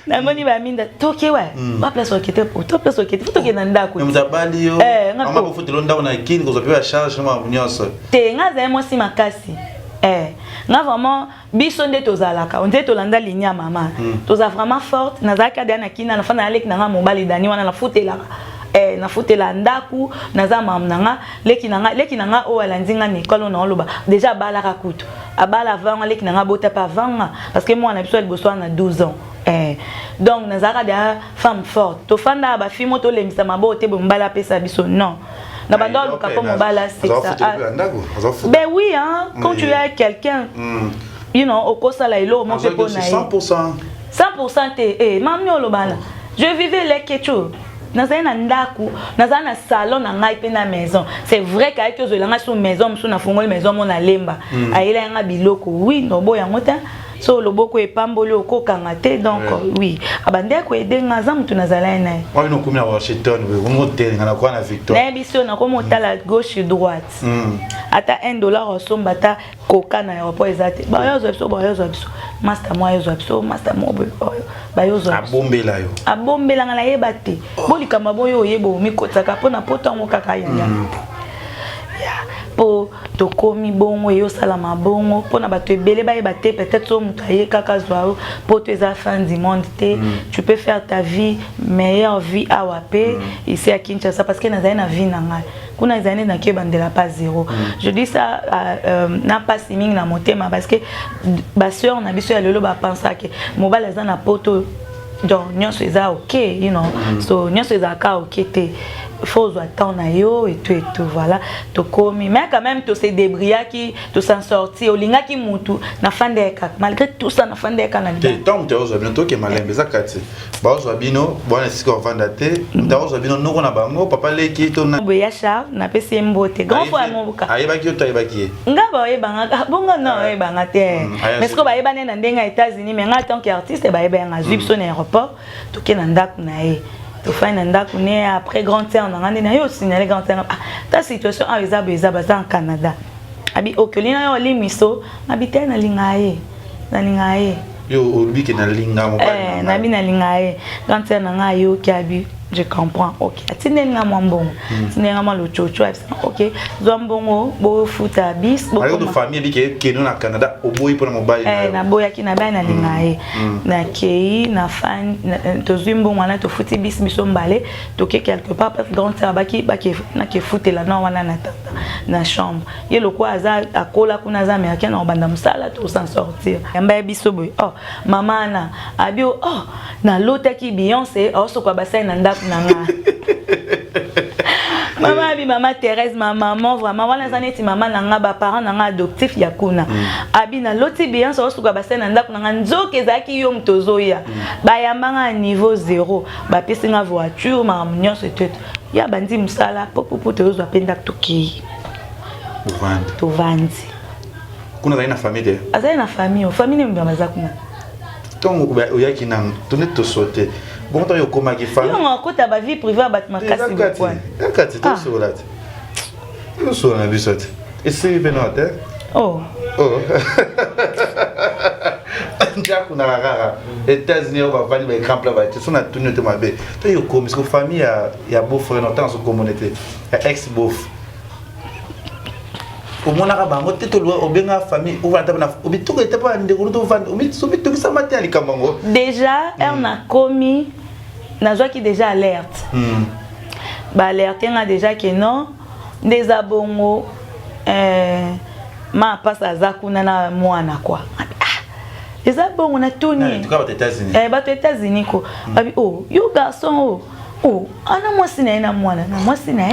na moni ba minda toke wa ba place okete poto place okete toke na ndako mzabali yo amba ko futelo ndako na kini ko zopewa charge ma nyonso te ngaza mo si makasi nga vraiment biso nde tozalaka on dit tolanda ligne ya mama toza vraiment forte nazaka dana kina na fana alek na nga mobali dani wana na futela na futela ndaku naza mam nanga leki nanga o alandinga ni kolo na oloba déjà balaka kutu abala vanga leki nanga bota pa vanga parce que moi na biso liboso na 12 ans donc nazaka da femme forte to fanda ba fimo to lemisa mabote bo mbala pesa biso non na bando luka po mobala c'est ça ben oui hein quand tu as quelqu'un you know okosala ilo mo pe pona 100% te mamni olobala je vivais les kecho naza na ndaku naza na salon na ngai pe na maison c'est vrai qu'avec que je langa sur maison sur na fongoli maison mon na lemba ayela nga biloko oui no boya ngota so loboko epamboli okokanga te donc oui abande ko edenga za mutu nazala na moi no komina Washington we mo telinga na kwa na Victor na biso na ko motala gauche droite ata $1 osomba ta koka na aéroport ezate ba yozo biso master moi yozo biso master mo ba yozo abombela ngala yeba te bolikamba boyo yebo mikotaka pona potango kaka yanya po to komi bongo yo sala mabongo pona bato ebele ba ebate peut-être so mutaye kaka zwao po to eza fin du monde te tu peux faire ta vie meilleure vie à Wapé ici à Kinshasa parce que nazali na vie nanga kuna ezane na ke bandela pas zéro je dis ça na pas siming na motema parce que ba sœur na biso ya lelo ba pensa que mobile eza na poto donc nyonso eza OK you know so nyonso eza ka OK te faut attendre yo et tout voilà to komi mais quand même to se débrouiller qui to s'en sortir olinga ki mutu na fandeka malgré tout ça na fandeka na te tant que ozo bientôt que malembe zakati ba ozo bino bona siko vanda te ta ozo bino noko na bango papa leki to na boya char na pesi mbote grand fois mobuka ayeba ki to ayeba ki ngaba oyebanga bonga no oyebanga te mais siko ba yebane na ndenga États-Unis mais nga tant qu'artiste ba yebanga zipso na aéroport to ke na ndaku na e to find and that après grand terre on a na yo signaler grand terre ta situation a eza en Canada abi okolina yo limiso habiter na lingaye yo obiki na linga mo na bi na lingaye grand terre na nga yo ki abi je comprends OK atinenga mwambongo tinenga malo chocho OK zwambongo bo futa bis bo ko famille bi ke no na Canada oboyi pona mobile na boya ki na ba na lingaye na kei na fan to zwambongo na to futi bis biso mbale to ke quelque part parce que grand terre baki na ke futela na wana na tata na chambre ye lokwa aza akola kuna za américain na banda musala to s'en sortir yamba biso boy mama na abio na lota ki Beyoncé so kwa basai na ndako nanga mama Thérèse ma maman vraiment wana zaneti mama nanga ba parents nanga adoptif ya kuna abi na loti Beyoncé so kwa basai na ndako nanga nzoke zaki yo mtozoya ba yambanga niveau 0 ba pesinga voiture ma nyonso tout ya bandi musala popo tozo apenda toki to vandi kuna zaina famille azaina famille mbamaza kuna tongo oyaki na tone to sauter bon to yo koma ki famille yo ngakota ba vie privée ba makasi bokwa akati to solate yo so na bisote esi benote ndia kuna rara États-Unis on va vendre des grands plats c'est son a tourné de ma bé toi yo comme parce que famille ya beau frère dans sa communauté ex beau au moins là bango tete lo obenga famille ou va tabana obi tout était pas ndeko to vendre obi tout ça matin ali kamango déjà on a commis na qui déjà alerte ba alerter nga déjà que non des abongo ma passe à zakuna na mwana quoi les abongo na toni tu vas aux États-Unis ba aux États-Unis ko babi oh yo garçon oh ana moi sina na mwana na moi sina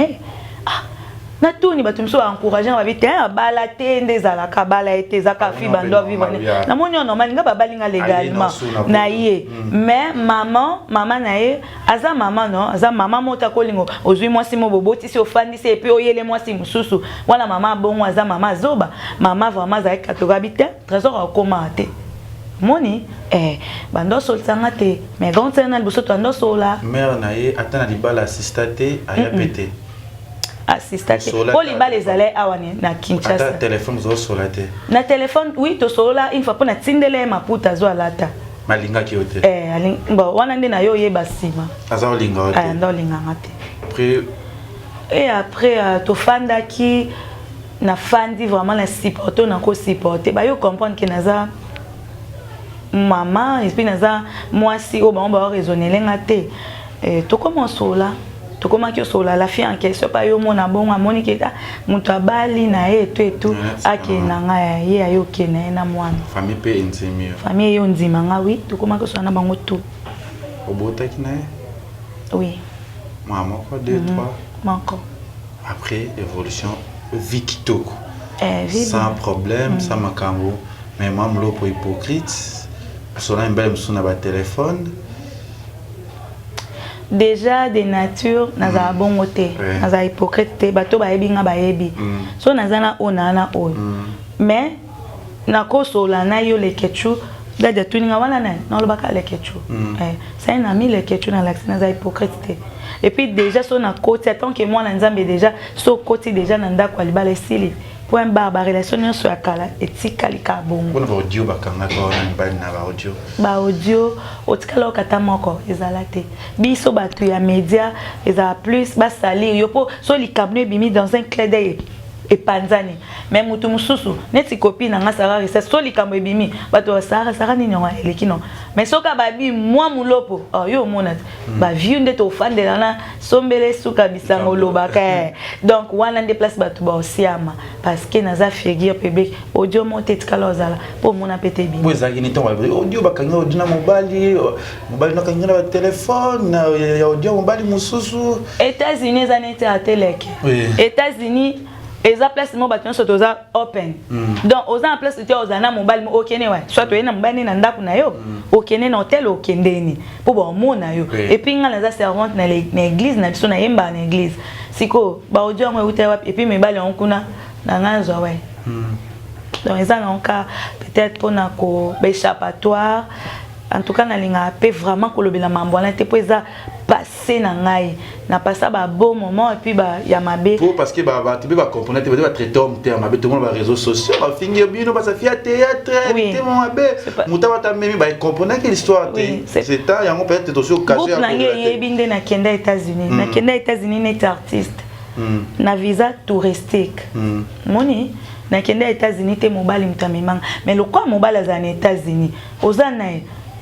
na toni ba tumso encourager babi te bala te ndezala ka bala ete zaka fi bando vivre na monyo normal nga babalinga légalement na ye mais maman na ye aza maman non aza maman mota kolingo ozui mwasi mo boboti si ofandi se epi oyele mwasi mususu wana maman bongo aza maman zoba maman vraiment za katogabite trésor akoma te moni bando soltanga te mais grand tena liboso to ando sola mère na ye atana libala assistate aya pété assistate pour les balles les allées à na Kinshasa téléphone zo solate na téléphone oui to sola une fois pour na tindele maputa zo alata malinga ki ote bon wana ndé na yo yeba sima aza linga ote ndo linga ngate après et après to fanda ki na fandi vraiment na supporter na ko supporter ba yo comprendre que naza maman et puis naza moi si au ba raisonner lenga te to commence sola to comment que sola la fille en question pas yo mona bon amoni keta mutu abali na e tout ake na nga ye ayo kena na mwana famille pe intime famille yo ndima nga oui to comment que so na bango tout obota ki na oui maman quoi 2 3 manko après évolution vie kitoko sans problème sans makambo mais maman lo pour hypocrite so na mbele msuna ba téléphone déjà de nature naza bongo te naza hypocrite te bato ba yebi nga ba yebi so naza na onana oyo mais nakosola na yo le kechu dada tuninga wana na lobaka le kechu c'est un ami le kechu na l'accent naza hypocrite te et puis déjà so na côté tant que moi na nzambe déjà so côté déjà na ndako alibala esili point barre relation nyonso ya kala etikali ka bongo on va audio bakanga ko na ba audio otikala okata moko ezala te biso batu ya média ezala plus ba salir yo po so likabno bimi dans un clé d'œil et panzani même mutu mususu neti copine nga sara resa so likambo bimi bato sara ni nyonga elekino mais soka babi moi mulopo yo mona ba vieux nde to fandela na sombele suka bisango lobaka donc wana nde place bato ba osiama parce que naza figure public audio monte tikala ozala po mona pete bimi bozaki ni ton audio bakanga odina mobali na kanga na téléphone ya audio mobali mususu États-Unis zanete a teleke États-Unis eza place mo bato nyonso toza open donc oza en place te oza na mobile mo okene wa soit to yena mobile na ndako na yo okene na hotel okendeni po ba mona yo et puis nga naza servante na l'église na biso na yemba na église siko ba odio mo uta wa et puis mebali onkuna na nganzo wa donc eza na cas peut-être pour na ko échappatoire en tout cas na linga pe vraiment ko lobela mambo na te po eza passer na ngai na passa ba bon moment et puis ba ya mabe parce que ba tu peux pas comprendre tu vas traiter homme terme mabe tout le monde ba réseaux sociaux ba finir bien pas ça fait théâtre te mon mabe mutaba ta memi ba comprendre que l'histoire c'est temps yango peut-être aussi occasion na ngai binde na kenda États-Unis na kenda États-Unis net artiste na visa touristique moni na kenda États-Unis te mobali mutamemanga mais le quoi mobali za na États-Unis ozana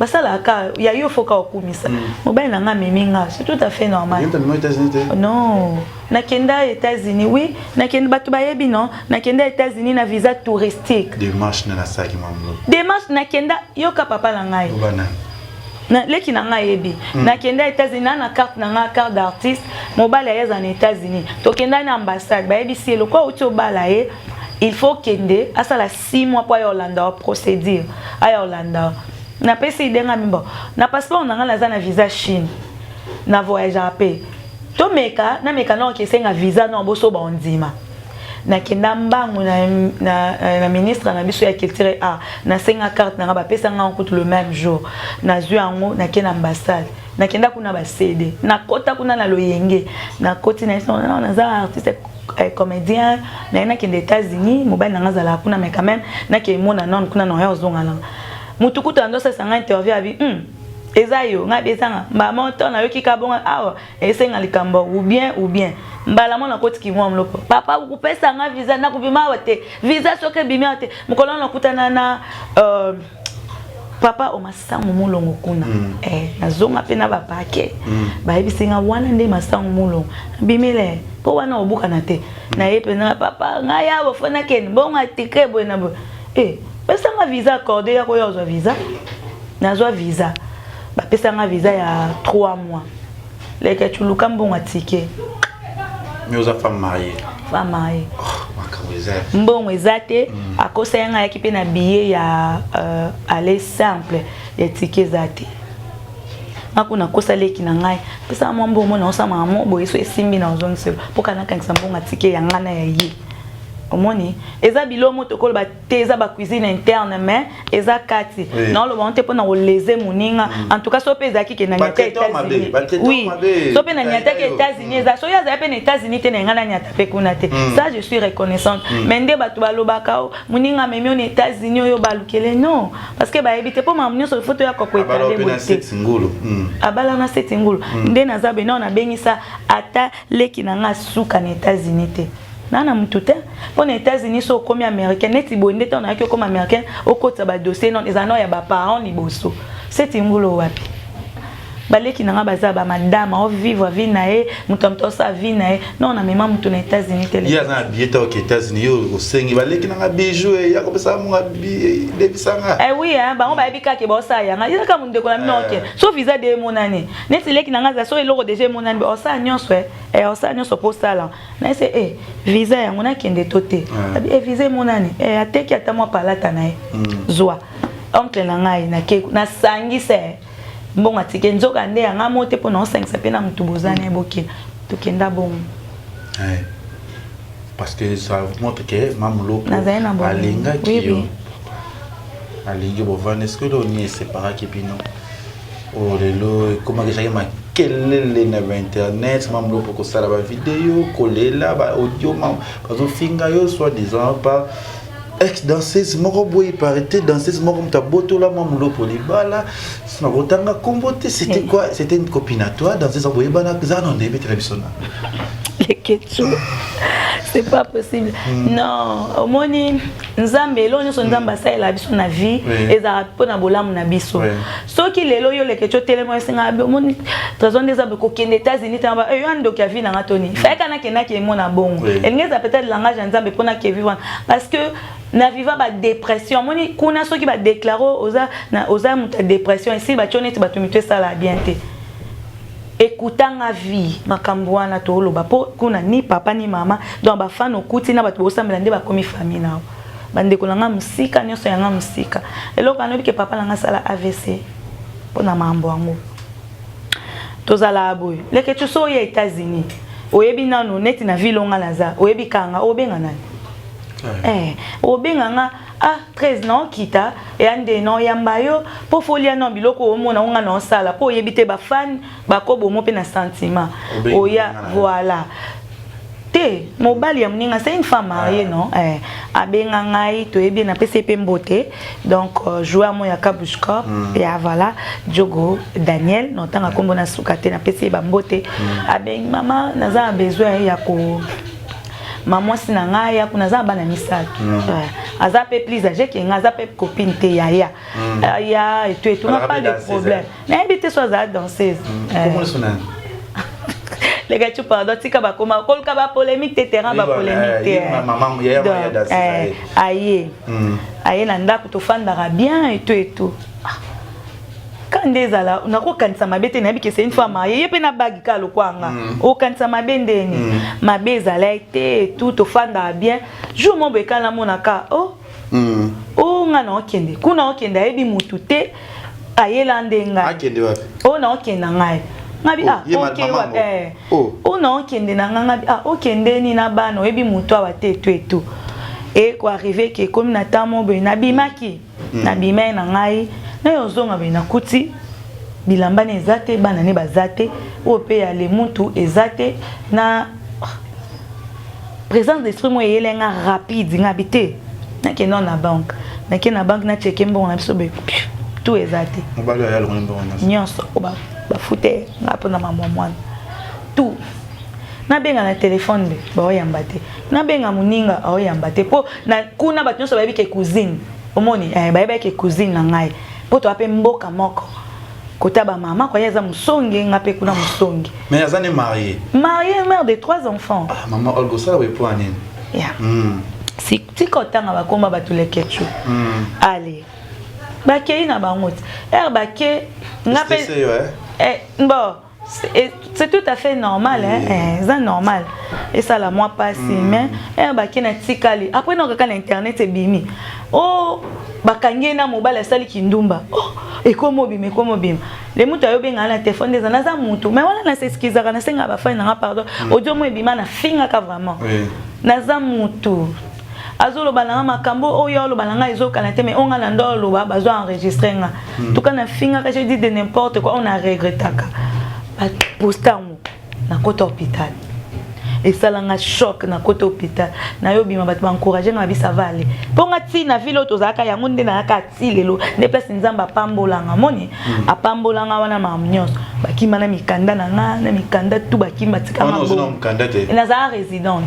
basala ka ya yo foka okumisa mobile na nga meminga c'est tout à fait normal non na kenda États-Unis oui na kenda batu bayebi non na kenda États-Unis na visa touristique démarche na saki mamlo démarche na kenda yo ka papa la ngai na leki na nga yebi na kenda États-Unis na carte na nga carte d'artiste mobile ya za na États-Unis to kenda na ambassade bayebi si le quoi uti obala ye il faut kende asala 6 mois pour Hollande procédure à Hollande na pesi denga mimbo na passeport na ngala za na visa Chine na voyage apé to meka na meka na okesenga visa na boso ba ondima na kenda mbangu na ministre na biso ya culture na senga carte na ba pesa nga nkutu le même jour na zui ango na kena ambassade na kenda kuna ba CD na kota kuna na loyenge na koti na za artiste comédien na kende États-Unis mobile na ngazala kuna mais quand même na ke mona non kuna na yo zonga mutuku tando ça sanga interview abi ezayo nga besanga maman to na yoki kabonga awa esenga likambo ou bien mbala mona kotiki mwa mlopo papa ukupesa nga visa na kubima wote visa soke bimia wote mukolo na kutana na papa o masangu mulongo kuna nazonga pe na bapake bayibisinga wana nde masangu mulongo bimile po wana obuka na te na yepe na papa nga ya bofona ken bonga tike bona bo pesa nga visa accordé ya ko yozwa visa nazwa visa bapesa nga visa ya 3 mois leke chuluka mbonga tike mais aux femmes mariées mbongo ezate akosa yanga yaki pe na billet ya aller simple ya tike zate makuna kosa leki na ngai pesa mwa mbongo na osa mama boye so esimbi na ozon selo poka na kanisa mbongo tike ya ngana ya yi omoni eza bilomo tokolo ba teza ba cuisine interne mais eza kati non lo bonte pona o leze muninga en tout cas so peza ki ke na nyata États-Unis oui so pe na nyata ke États-Unis eza so ya za pe na États-Unis te na ngana nyata pe kuna te ça je suis reconnaissante mais nde batu balobaka muninga memi on États-Unis yo balukele non parce que ba ebite po mamnyo so photo ya kokwe tale bote abala na setingulu nde na za bena na bengisa ata leki na nga suka na États-Unis te nana mutute pour les États-Unis so comme américain neti bonde ton na comme américain au côté ba dossier non les anno ya ba parents ni boso c'est ngulo wapi baleki na baza ba madame o vivre vie nae mutamto sa vie nae non na mema mutu na États-Unis tele ya na billet aux États-Unis au sengi baleki na bijou ya ko pesa mu bi de bisanga oui ba on ba bika ke bosa ya nga ya ka munde ko na minoke so visa de monane neti leki na za so eloko déjà monane ba osa nyonso osa nyonso posala na se visa ya ngona kende tote abi visa monane ateki atamwa palata nae zwa oncle na ngai na ke na sangi se mbonga tike nzoka nde yanga mote po na 5 pe na mutubozana eboki tukenda bongo parce que ça montre que mamulo alinga kiyo alingi bovane est-ce que lo ni séparé ki pino o lelo comment que chama kelele na internet mamulo po ko sala ba vidéo kolela ba audio mam parce finga yo soit disant pas ex-danseuse moko boye parité danseuse moko mtaboto la mamulo polibala na botanga kombote c'était quoi c'était une copine à toi danseuse boye bana za non début télévision les ketchup c'est pas possible non omoni nzambe lo nyo nzamba sa ela biso na vie eza pona bolamu na biso soki lelo yo le ketchup telemo singa omoni trésor des abe ko kende États-Unis tamba yo ando kia vie na ngatoni fa kana kena ki mona bongo engeza peut-être langage nzambe pona ki vivre parce que na viva ba dépression moni kuna soki ba déclaro oza muta dépression ici ba choneti ba tumite sala bien te écoutanga vie makambo wana to loba po kuna ni papa ni mama donc ba fano kuti na bato bosambela nde ba komi famille na bande kolanga musika nyoso yanga musika eloko anobi ke papa langa sala AVC pona mambo ango tozala aboy leke tu so ya États-Unis oyebi nanu neti na ville onga laza oyebi kanga obenga nani obenga nga 13 non kita et ande non yambayo po folia non biloko omona onga na sala po yebite ba fan ba kobo mo pe na sentiment oya voilà te mobali ya mninga c'est une femme mariée non abenga ngai to yebi na PCP mbote donc joueur mo ya Kabushka et voilà Jogo Daniel non tanga kombo na sukate na PCP ba mbote abeng mama naza besoin ya ko maman sina ngaya kuna za bana misatu aza pe plus âgé que ngaza pe copine te yaya ya et tout n'a pas de problème n'habite soit za danseuse comment sonne les gars tu pardon tika ba koma kolka ba polémique te terrain ba polémique te maman ya danseuse aye na ndako to fandara bien et tout quand ndezala unako kanisa mabete na biki c'est une femme mariée yepe na bagi ka lokwanga o kanisa mabende ni mabeza la été tout to fanda bien jour mo be kana monaka o ngana okende kuna okende ebi mutu te ayela ndenga akende wapi o na okenda ngai ngabi okay wapi o na okende na ngabi okende ni na bana ebi mutu awate tout et ko arriver que comme na tamo be na bimaki na bimai na ngai na yozonga be na kuti bilamba ne zate bana ne bazate o pe ya le muntu ezate na présence d'esprit mo yelenga rapide ngabité na ke non na banque na ki na banque na checker mbongo na biso be tout ezate mobali ya longo mbongo nyonso ba fute ngapo na mama mwana tout na benga na téléphone be ba oyamba te na benga muninga oyamba te po na kuna bato nyonso bayebi ke cousine omoni bayebi ke cousine na ngai po to ape mboka moko kota ba maman kwa yeza musongi ngape kuna musongi mais azane marié mère de 3 enfants maman Olgo ça va pour anine yeah si tikotanga bakoma batule ketchu allez bakei na bangot bake ngape bon c'est tout à fait normal c'est normal et ça la moi pas si mais bake na tikali après non ka l'internet et bimi oh bakangi na mobile sali kindumba ekomo bim les mutu ayo benga na téléphone des anaza mutu mais wala na s'excuser na senga ba fa na pardon audio mo bima na finga ka vraiment naza mutu azolo balanga makambo oyo lo balanga ezokana te mais on a ndolo ba bazo enregistrer nga tout cas na finga ka je dis de n'importe quoi on a regretté ka postamo na côté hôpital et ça langa choc na côté hôpital na yo bima ba encourager nga bi ça va aller ponga ti na ville tozaka yango nde na ka ti lelo ne place nzamba pambolanga moni apambolanga wana mamnyos bakima na mikanda na nga na mikanda tu bakima tika mambo na za résidente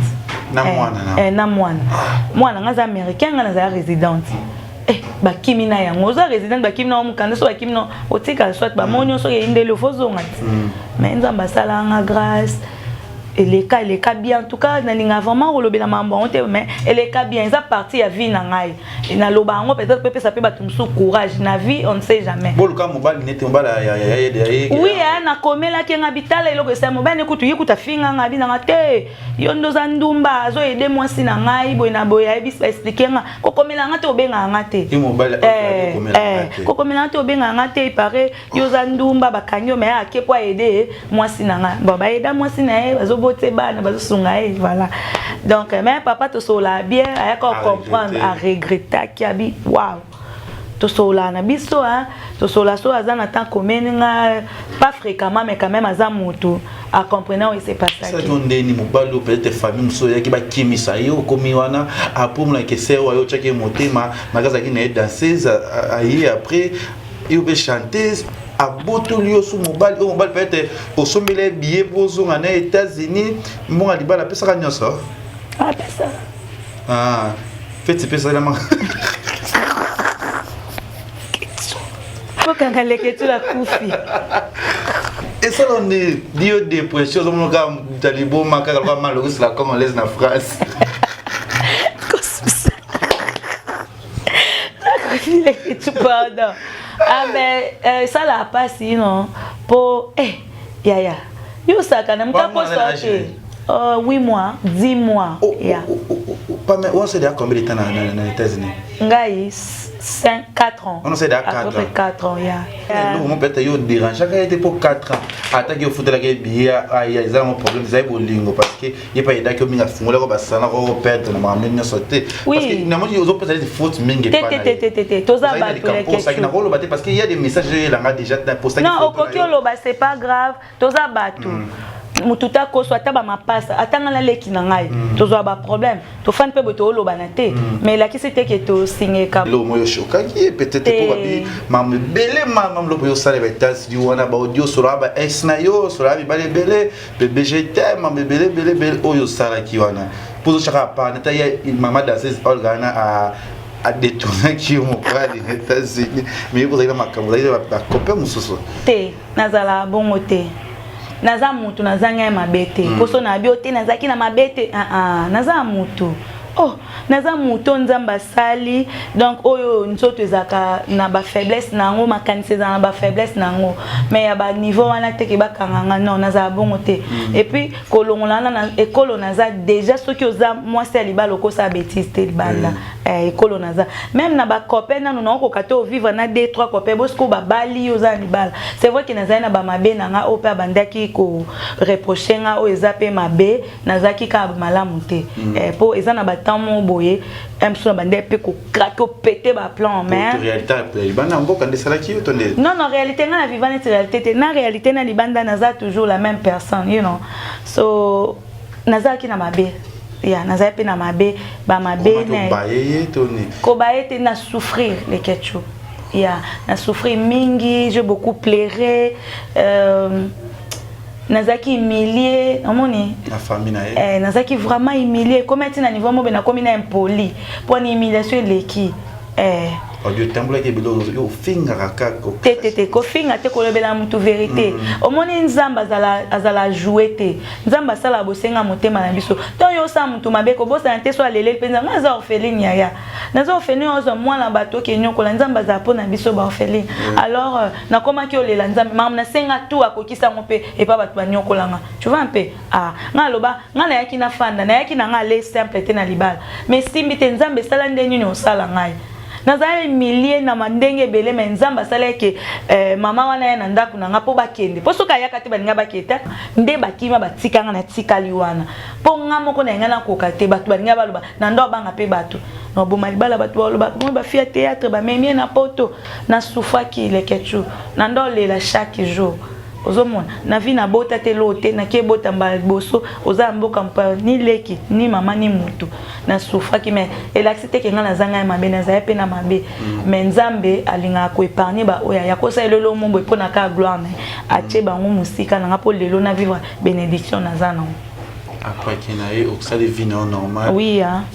na mwana nga za américain nga na za résidente bakimi na yango za résidente bakimi na mukanda so bakimi no otika soit ba monyo so yinde le fozo ngati mais nzamba sala nga grâce et les cas bien en tout cas na vraiment rolobela mambo on te mais les cas bien ça partie ya vie na ngai et na loba ngo peut-être pepe ça peut batumsu courage na vie on ne sait jamais bon le cas mobile nete mbala ya oui na komela ke ngabitala eloko ça mobile ekutu yikuta finga ngabi na te yondo za ndumba zo aider moi si na ngai boy na boy ya bis expliquer nga ko komela ngate obenga ngate mobile ko komela ngate obenga ngate pare yo za ndumba bakanyo mais ake po aider moi si na nga bon ba aider moi si na bazo bote bana bazo sunga voilà donc mais papa to sola bien à comprendre à regretter qui abi waouh to sola na biso to sola so azana tant komeninga pas fréquemment mais quand même aza moto à comprendre où il s'est passé ça donné ni mobalo peut-être famille so ya ki ba kimisa yo komi wana apom la que c'est yo chake motema magaza ki na danseuse ayi après il be chanteuse à Botolio sous mobile peut-être au sommet les billets pour aux États-Unis mon aliba la pesa kanyo ça pesa fait pesa la main faut quand les que la koufi et ça on est dio dépression on ga talibo maka ka malheureuse la congolaise na France tu pardon mais ça la passe non pour yaya yo saka na mtako sorti 8 mois 10 mois pas mais on sait déjà combien de temps dans les États-Unis ngai 4 ans on sait déjà 4 ans ya mon père yo dérange chaque été pour 4 ans attaque yo foot la billet il y a un problème ça bolingo parce que il pas aida que minga fungola ko basana ko perdre na mama nyo sauter parce que na moi yo zo peut-être faute mingi pas té toza ba to ça na ko parce que il y a des messages là déjà poster non okokio lo ba c'est pas grave toza bato mututa ko soit ba mapasa atanga la leki na ngai tozo ba problème to fan pe boto lo banate mais la qui c'était que to signer ka lo moyo choka qui peut-être pour abi mam belé mam lo yo sale betas du wana ba audio sura ba esnayo sura bi balé belé bébé j'étais mam belé oyo sala ki wana pour chaka pa neta ya mama danseuse Olga à détourner qui mon frère des États-Unis mais vous avez ma caméra vous avez copain mususu te nazala bongo te naza mutu nazanga mabete poso na biote nazaki na mabete naza mutu naza mutu nzamba sali donc oyo nsoto ezaka na ba faiblesse nango makanise na ba faiblesse nango mais ya ba niveau wana te ke bakanganga non naza bongo te et puis kolongola na ekolo naza déjà ce que oza moi c'est libala ko sa bêtise te libala ekolo naza même na ba copain nanu na ko kato vivre na 2-3 copains bosko ba bali oza libala c'est vrai que naza na ba mabe nanga opa bandaki ko reprocher nga o ezape mabe nazaki ka malamu te po eza na ba temps boye emso bande pe ko craquer ko péter ba plan en main réalité libana mboka ndesala ki otonde non réalité na vivana réalité na réalité na libanda naza toujours la même personne you know so naza ki na mabe ya naza pe na mabe ba mabe na baye toni ko baye te na souffrir les ketchup ya na souffrir mingi, j'ai beaucoup pleuré nazaki humilié amoni la famille na nazaki vraiment humilié comme na niveau mo na comme na impoli pour une humiliation leki audio temble ke bilo yo finga kakako tete ko finga te ko lebela mutu vérité omoni nzamba azala jouer te nzamba sala bosenga motema na biso to yo sa mutu mabeko bosa te so alele penza ngaza orpheline ya naza orpheline ozo mwana bato ke nyoko la nzamba za po na biso ba orpheline alors na koma ki olela nzamba mam na senga tu akokisa ngope e pa bato banyoko langa tu vois un peu nga loba nga na yaki na fanda na yaki na nga le simple te na libala mais simbi te nzamba sala ndeni ni osala ngai nazali milliers na mandenge belé mais nzamba sala ke mama wana ya ndako na nga po bakende po soka yaka te baninga baketa nde bakima batika nga na tikali wana po nga moko na nga na koka te bato baninga baloba na ndo banga pe bato no boma libala bato baloba mo ba fia théâtre ba memie na poto na soufaki le ketchu na ndo lela chaque jour ozomona na vi na bota te lote na ke bota mbala boso oza mboka mpa ni leki ni mama ni mutu na soufaki mais elaxite ke nga na zanga mabe na zaye pe na mabe mais nzambe alinga ko épargner ba oya ya kosa elelo mombo epona ka gloire na atie bango musika na nga po lelo na vivre bénédiction na zana après kinae oksali vie normal oui hein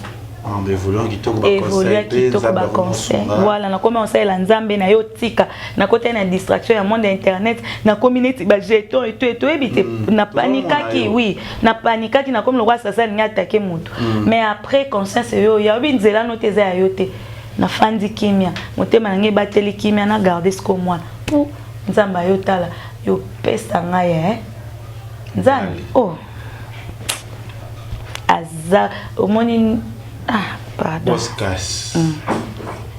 en évoluant qui toque ba conseil voilà na comment on sait la nzambe na yo tika na côté na distraction ya monde internet na community ba jeton et tout ebité na panika ki oui na panika ki na comme le roi sasa ni attaquer mutu mais après conscience yo ya binzela no teza ya yote na fandi kimia motema na nge bateli kimia na garder ce comme moi pour nzamba yo tala yo pesa ngaya nzambe oh aza omoni pardon. Boscas.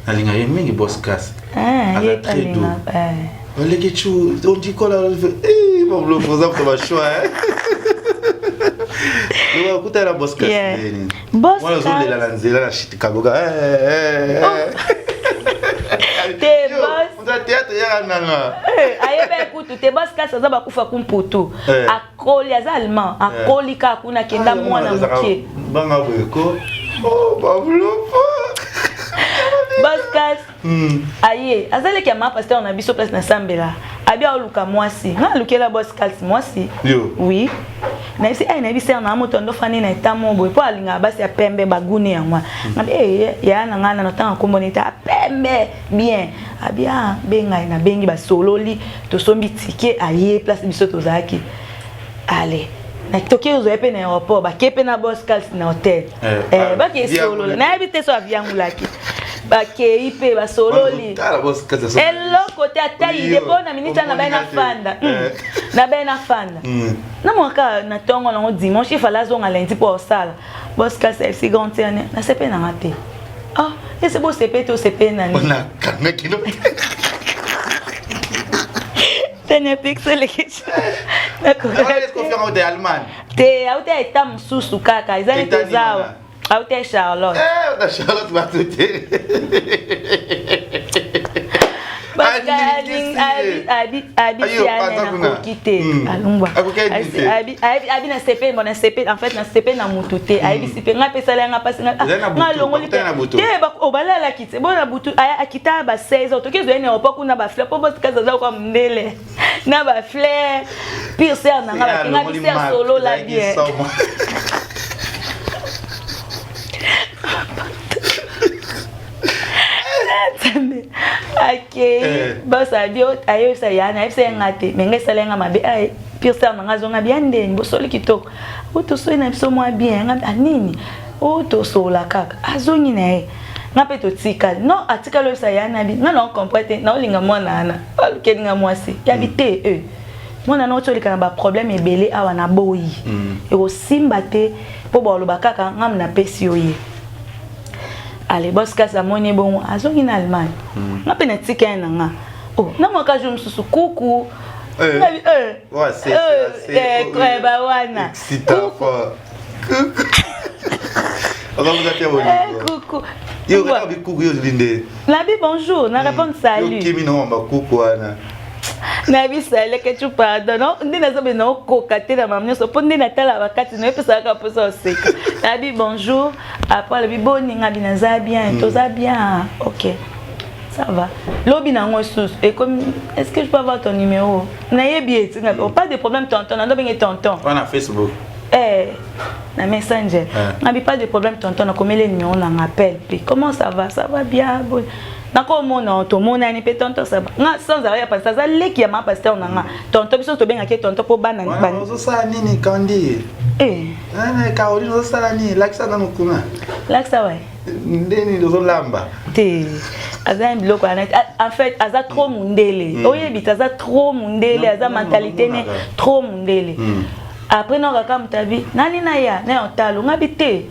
Alinga yemingi Boscas. Il très doux. Olha que tu, on dit quoi là? Eh, bon le faisant pour ma choix. Nous écoutez la Boscas. Boscas. Moi la zone de la lanzela la shit kagoga. Te boss. On a théâtre ya nanga. Ayeba écoute te Boscas ça ba kufa kumputu. Akoli azalma, akoli ka kuna kenda mwana mukie. Banga bweko. Oh, Pablo. Boscas. Aye, azale ki ma pasteur on a biso place na Sambela. Abia oluka mwasi. Na lukela Boscas mwasi. Yo. Oui. Na isi ai na bisi na moto ndo fani na etamo boy po alinga basi ya pembe bagune ya mwa. Na ya na ngana na tanga kombonita pembe bien. Abia benga na bengi ba sololi to sombi tike aye place biso to zaki. Allez. Na toke ozo epe na aéroport ba kepe na Boscas na hotel ba ke solo na habite so avion mulaki ba ke ipe ba sololi elo côté atai de bona minita na bana fanda na bana fanda na mwaka na tongo na dimanche fala zo ngala ndi po sala Boscas FC grand na sepe na ngate ah ese bo sepe to sepe na ni na kana kino Tenha pixel aqui. Est-ce qu'on fait en allemand? Te, a outra está mususu kaka, izani tezao. A outra Charlotte. Da Charlotte vai tudo. Abi na CP bon na CP en fait na CP na mutute abi CP nga pesa la nga pasi nga longoli te ba obala la kite bona butu akita ba 16 auto kezo ene opa kuna ba fleur po bo kaza za kwa mndele na ba fleur pire ser na nga bisa solo la bien okay basa bio ayo sa yana fse ngate menga salenga mabe ay pire ça nga zonga bien ndeni bo soli kitoko uto so ina biso mwa bien nga nini uto so la kaka azongi na e nga peto tika no atika lo sa yana bi nga no comprendre na olinga mwana na alukenga mwasi ya bite mwana no tolika na ba problème ebele awa na boyi e ko simba te po bo lo bakaka nga mna pesi oye Allez, Boscas a moni bon, azongi na Allemagne. Na pena tika na nga. Oh, na mwaka jo msusu kuku. Ouais, c'est ba wana. Excitant fort. Kuku. On va vous appeler kuku. Yo, ka bi kuku yo linde. Na bi bonjour, na répondre salut. Yo kimi no ba kuku wana. na bisale que tu pardon non ndina zo be na kokate na mamnyo so ponde na tala bakati no epesa ka posa oseka na bi bonjour après le bi boni nga bina za bien to za bien OK ça va lobi na ngo sous et comme est-ce que je peux avoir ton numéro na yebi pas de problème tonton na ndobenge tonton on a Facebook na messenger n'a pas de problème tonton na comme les numéros na appel puis comment ça va bien bon na ko mona to mona ni pe tonton ça nga sans arrêt parce que ça leki ya ma pasteur na nga tonton biso to benga ke tonton po bana ni bana zo sa nini kandi Caroline zo sa nini laksa na mukuma laksa ouais ndeni zo lamba te aza bloko en fait aza trop mundele oyebi aza trop mundele aza mentalité ne trop mundele après non kaka mutabi nani na ya na otalo ngabite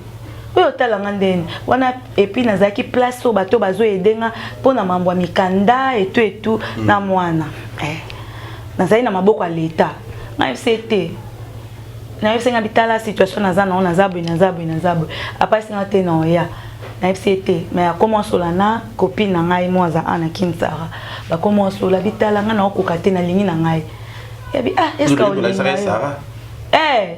oyo otala ngandeni wana et puis nazaki place so bato bazo edenga pona mambo mikanda et tout na mwana nazali na maboko ya leta na FCT na FCT ngabitala situation na zabwe après singa te na oya na FCT mais comment solana copine na ngai mwaza ana Kinsara ba comment sola bitala nga na okokate na lingi na ngai yabi est-ce que on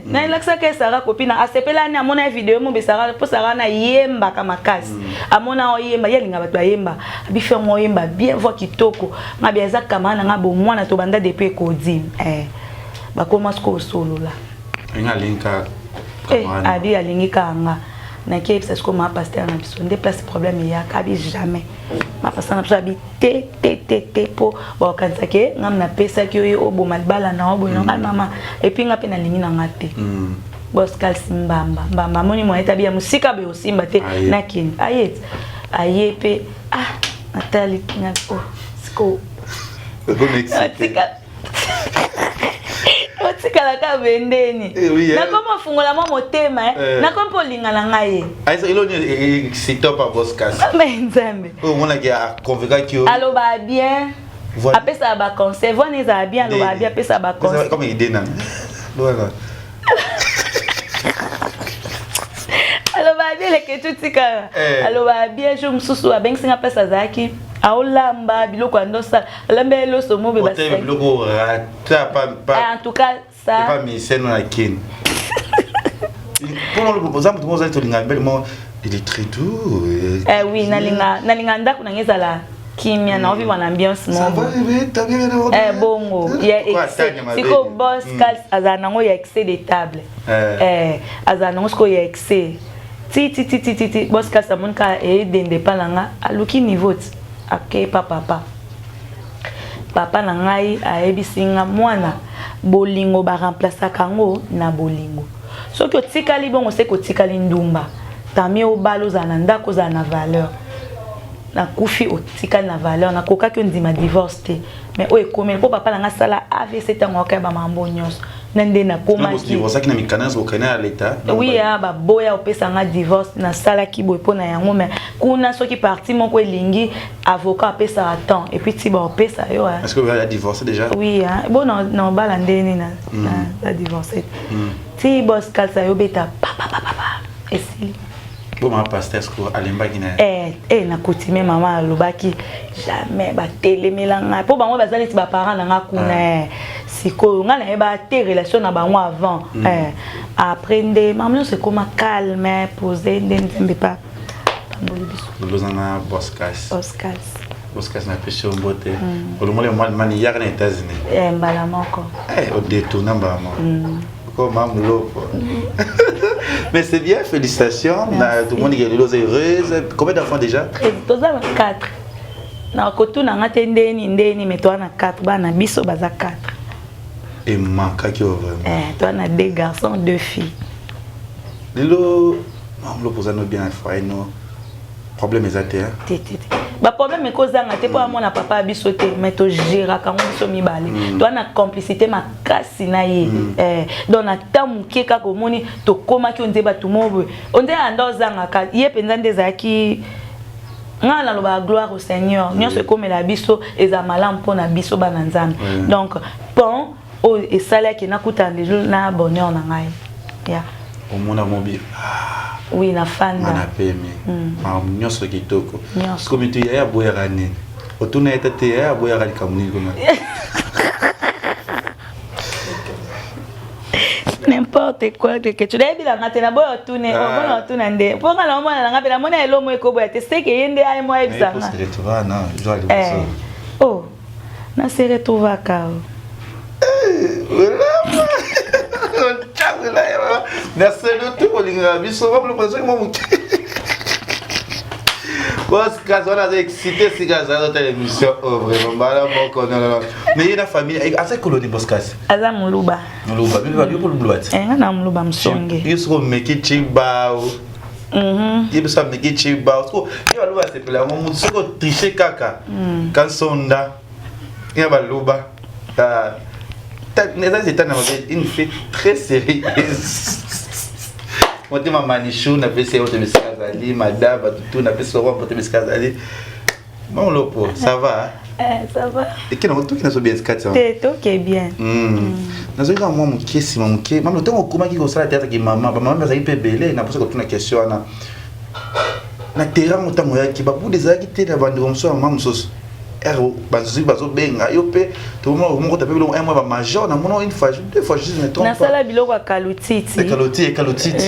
na ilaksa ke Sara copine asepela ni amona video mo be Sara po Sara na yemba kama kasi amona o yemba yelinga bato yemba abi fe mo yemba bien voix kitoko ngabi aza kama na ngabo mwana to banda depuis kodi ba commence ko solo la nga linka abi alingi kanga na ke parce que ma pasteur na biso ndé place problème ya kabi jamais ma pasteur na biso abi te po ba kanza ke ngam na pesa ki yo obo malbala na obo no mama et puis nga pe na lingi na ngate boss kalsi mbamba moni mo etabia musika be osimba te na kin ayet ayepe Nathalie na sko otikala ka bendeni na koma fungola mo motema na kompo linga na ngai aisa iloni sito pa boss kasi nzambe o mona ki a convaincre ki allo ba bien apesa ba conseil vone za bien allo ba bien apesa ba conseil comme idée na voilà allo ba bien le que tu tika allo ba bien je mususu abeng singa pesa zaki aolamba biloko andosa lambe lo somo be basi biloko rata pas en tout cas ça pas mi seno na kin pour le exemple tout monde to linga bellement il est très doux oui nalinga ndako na ngezala kimia na ovi wana ambiance mo bongo ya excès siko boss kals azana ngo ya excès de table azana ngo sko ya excès ti boss kals amonka e dende palanga aluki niveau ake papa na ngai ayebisinga mwana bolingo ba remplacer kango na bolingo soki otikali bongo se ko tikali ndumba tamie obalo za na ndako za na valeur na kufi otikali na valeur na kokaki ondima divorce te mais o ekomeli po papa na nga sala AVC tango akaba mambo nyonso nende na koma ki divorce ki na mikanas okana ya leta oui ba boya opesa nga divorce na sala ki boy pona yango mais kuna soki parti moko elingi avocat apesa à temps et puis ti ba opesa yo est-ce que vous avez divorcé déjà oui bon non bala ndeni na divorcé ti boss kalsa yo beta papa esili bon ma pasteur ko alemba kina na coutume maman alobaki jamais ba telemelanga po bango bazali ti ba parents na nga kuna siko nga na ba te relation na bango avant après maman c'est comme calme posé ndembe pas lozana boskas na pêché au beauté pour le moment mani yar na États-Unis mbala moko au détournement maman comme mamlo mais c'est bien, félicitations. Tout le monde est heureuse. Combien d'enfants déjà? Tous 4. Na kotu na ngate ndeni mais toi na 4 bana biso baza 4. Et manka qui vraiment. Toi na 2 garçons, 2 filles. Lilo, mamlo posano bien foyer no. Problème exact hein. Ba problème ko zanga te po amona papa biso te mais to gérera quand biso mibale. Toi na complicité makasi na ye. Donc na tamu keka ko moni to koma ki onde ba tumobo. Onde anda zanga ka ye penza ndezaki nga na loba gloire au Seigneur. Nyonso comme la biso eza malam pona biso bana nzambe. Donc bon o esala ki na kutande na bonheur na ngai. Ya. Au monde mobile. Oui, na fanda. Mana pemi. Nyonso kitoko. Comme tu ya boya rani. Otuna eta te ya boya rani kamuni koma. n'importe quoi que tu l'as dit la matin, boy tourner, on tourne ndé. Pour nga la mona nga pela mona elo mo ekoboya te c'est que yende ay mo ebisa nga. Non, je dois aller oh, na se retrouver ka. Merci de tout, Olinga. Biso, on va le mon parce que on a excité si gars dans notre émission vraiment bala moko non mais la famille assez colonie boskas aza muluba bibi ba pour muluba na muluba msonge yusko meki chiba yebisa meki chiba ko ya luba c'est pela mo soko tricher kaka quand sonda ya ba luba ta c'est une fille très sérieuse. Moi, je suis manichou, je suis Kazali, madame, tout, je suis Kazali. Bon, Lopo, ça va? Ça va. Et qui est bien Kazali? C'est tout qui est bien. Je suis moi, mon qui maman, qui la tête qui maman, maman, ça y peut belé, n'a pas que tu as question na terrain motango ya ki ba bu des activités na bande comme ça maman sauce. Bazo benga yope tout le monde tape un mois ba major na mono une fois deux fois je ne trompe pas na sala biloko kalutiti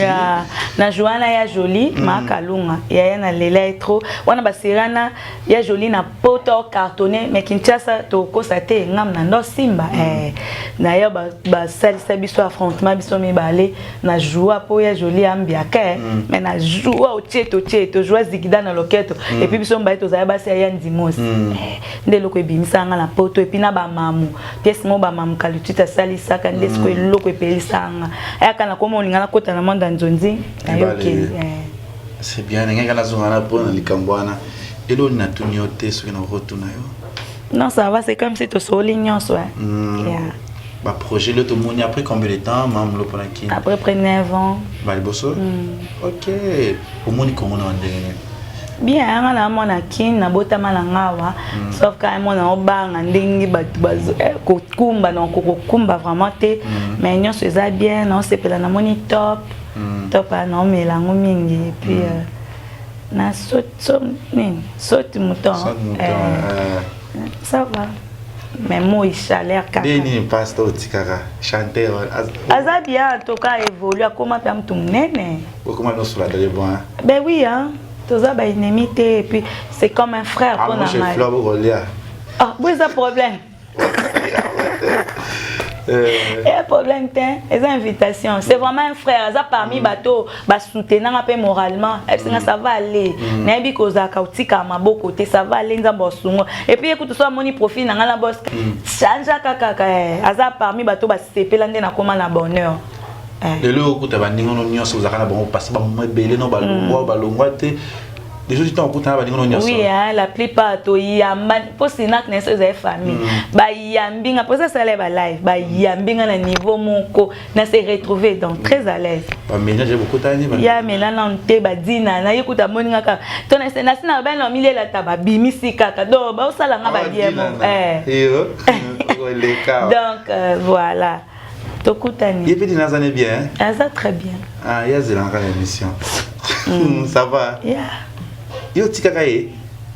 ya na Joana ya Jolie ma kalunga ya na lela etro wana basirana ya Jolie na poto cartonné mais Kinshasa to kosate ngam na ndo simba na ya ba salisa biso affrontement biso mibale na joie po ya Jolie ambiaka mais na joie au tieto joie zigida na loketo et puis biso mbaito za basi ya ndimos nde loko ebimisanga na poto et puis na ba mamu pièce mo ba mamu kalutita salisaka nde siko loko epelisanga ayaka na komo linga na kota na manda nzonzi ayoke c'est bien nga na zongana po na likambwana elo na tunyote so na rotuna yo non ça va c'est comme si to soli nyonso ba projet le to moni après combien de temps mam lo pona ki après près 9 ans ba liboso OK au moni comment on ndenge bien ngala mona kin na botama na ngawa sauf quand mona obanga ndingi batu bazo kokumba na kokumba vraiment te mais nyonso eza bien non c'est pela na moni top na melango mingi et puis na saute mouton ça va mais moi chaleur kaka beni pasteur tikaka chanteur aza bien en tout cas évoluer comment pam tumnene comment nous sur la télé bon ben oui hein tous ça ba ennemi et puis c'est comme un frère pour normal ah oui ça problème et problème les invitations c'est vraiment un frère ça parmi bateau ba soutenir un peu moralement ça va aller na bi koza kautika maboko te ça va aller nzambo sungo et puis écoute ça moni profil na ngala boss change kaka aza parmi bateau ba sepela ndé na koma na bonheur le lo kuta ba ningono nyonso zakana bon parce ba mebele no balongwa te des choses sont pourtant ba ningono nyonso oui la plupart to yamba pour sinak na ces famille ba yambinga pour ça ça lève live ba yambinga na niveau moko na se retrouver donc très à l'aise ba ménage beaucoup tani ba ya melana nte ba dina na yekuta moninga ka to na sina ba na milieu la taba bimisi kaka do ba osala nga ba diemo donc voilà Tokutani. Il peut dire que bien. Ah, ça très bien. Ah, il y a l'émission. Ça va. Yeah. Yo tikakaye.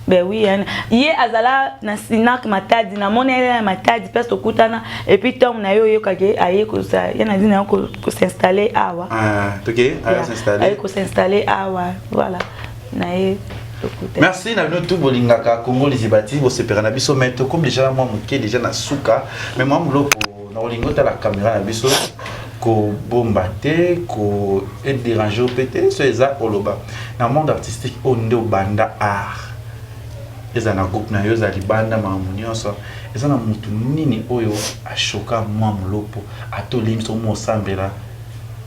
Ben oui, hier azala na sinak matadi na monela matadi parce tokutana et puis tom na yo kage aye ko ça yana dina ko s'installer awa. Ah, OK, aye s'installer. Aye ko s'installer awa. Voilà. Na ye tokutana. Merci na nous tout bolingaka Congo Lizibati bo seperana biso meto comme déjà moi muké déjà na suka mais moi mlo na olingota la caméra na biso ko bombaté ko et déranger pété so eza oloba na monde artistique onde banda art eza na groupe na yo za libanda mamunyo so eza na mutu nini oyo ashoka mwa mlopo atolimi so mo sambela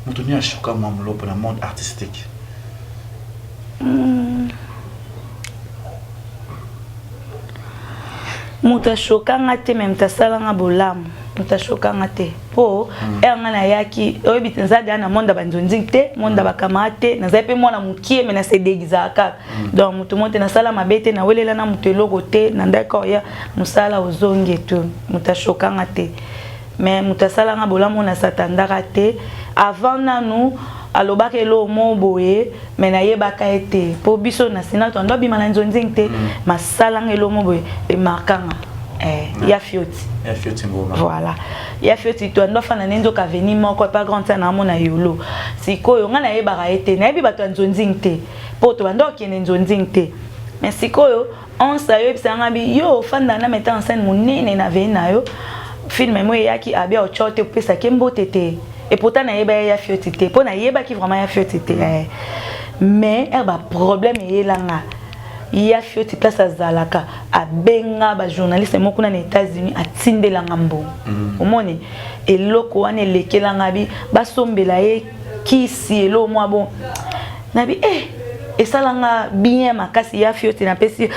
mutu ni ashoka mwa mlopo na monde artistique muta shokanga te même ta salanga bolamu muta shokanga te po nga na yaki oyebi nzadi na monde banzonzi te monde bakamate na zape mwana mukie mais na se déguisaka donc mutu monte na sala mabete na welela na mutu eloko te na ndako ya musala ozongi tout muta shokanga te mais muta salanga bolamu na satandaka te avant nanu alobaka elo mo boye mais na yebaka ete po biso na sina to ndo bima na nzonzi te masalanga elo mo boye e markanga ya fioti. Ya fioti ngoma. Voilà. Ya fioti to ndo fana nendo ka venir moko pas grand temps na mona yolo. Sikoyo nga na yebaka ete na yebi bato nzonzing te. Po to bando ki nzonzing te. Mais sikoyo on sayo bisanga bi yo fanda na mettant en scène monene na vena yo. Film mo yaki abia o chote pesa kembo tete. Et pourtant na yeba ya fioti te. Po na yeba ki vraiment ya fioti te. Mais ba problème est là nga. Ya fioti place azalaka abenga ba journaliste moko na États-Unis atindelanga mbongo omoni eloko wana elekelanga bi basombela ye kisi elo mwa bon nabi esalanga bien makasi ya fioti na pesi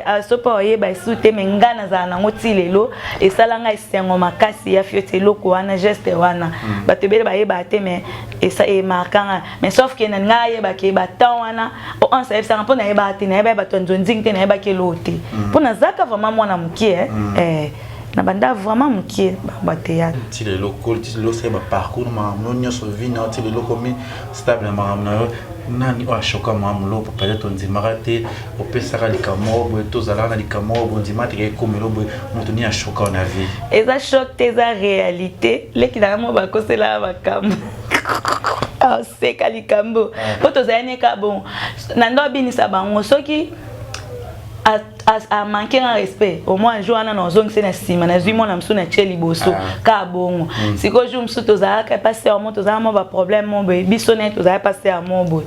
asopa oyeba esute mengana za nango tilelo esalanga esengo makasi ya fioti eloko wana geste wana batebele bayeba te mais esa e markanga mais sauf que na ngayeba ke baton wana on sa efsa mpona yeba te na yeba baton nzonzing te na yeba ke lote mpona zaka vraiment mwana mukie na banda vraiment mukie ba théâtre tilelo kol tilelo c'est ba parcours ma nonyo so vina tilelo comme stable ma nani wa shoka mamulo peut-être on dit maraté au pesaka likamo bo tozala na likamo bo ndimate ke komelo bo mutuni ya shoka na vie eza choc eza réalité leki na mo ba kosela ba kambo ah c'est kalikambo po tozane ka bon na ndo binisa bango soki a manquer un respect au moins un jour on a nos zones c'est na sima na zui mona msu na cheli boso ka bongo siko jour msu tozala ka passer au tozala mo ba problème mo be bisonet tozala passer à mo boy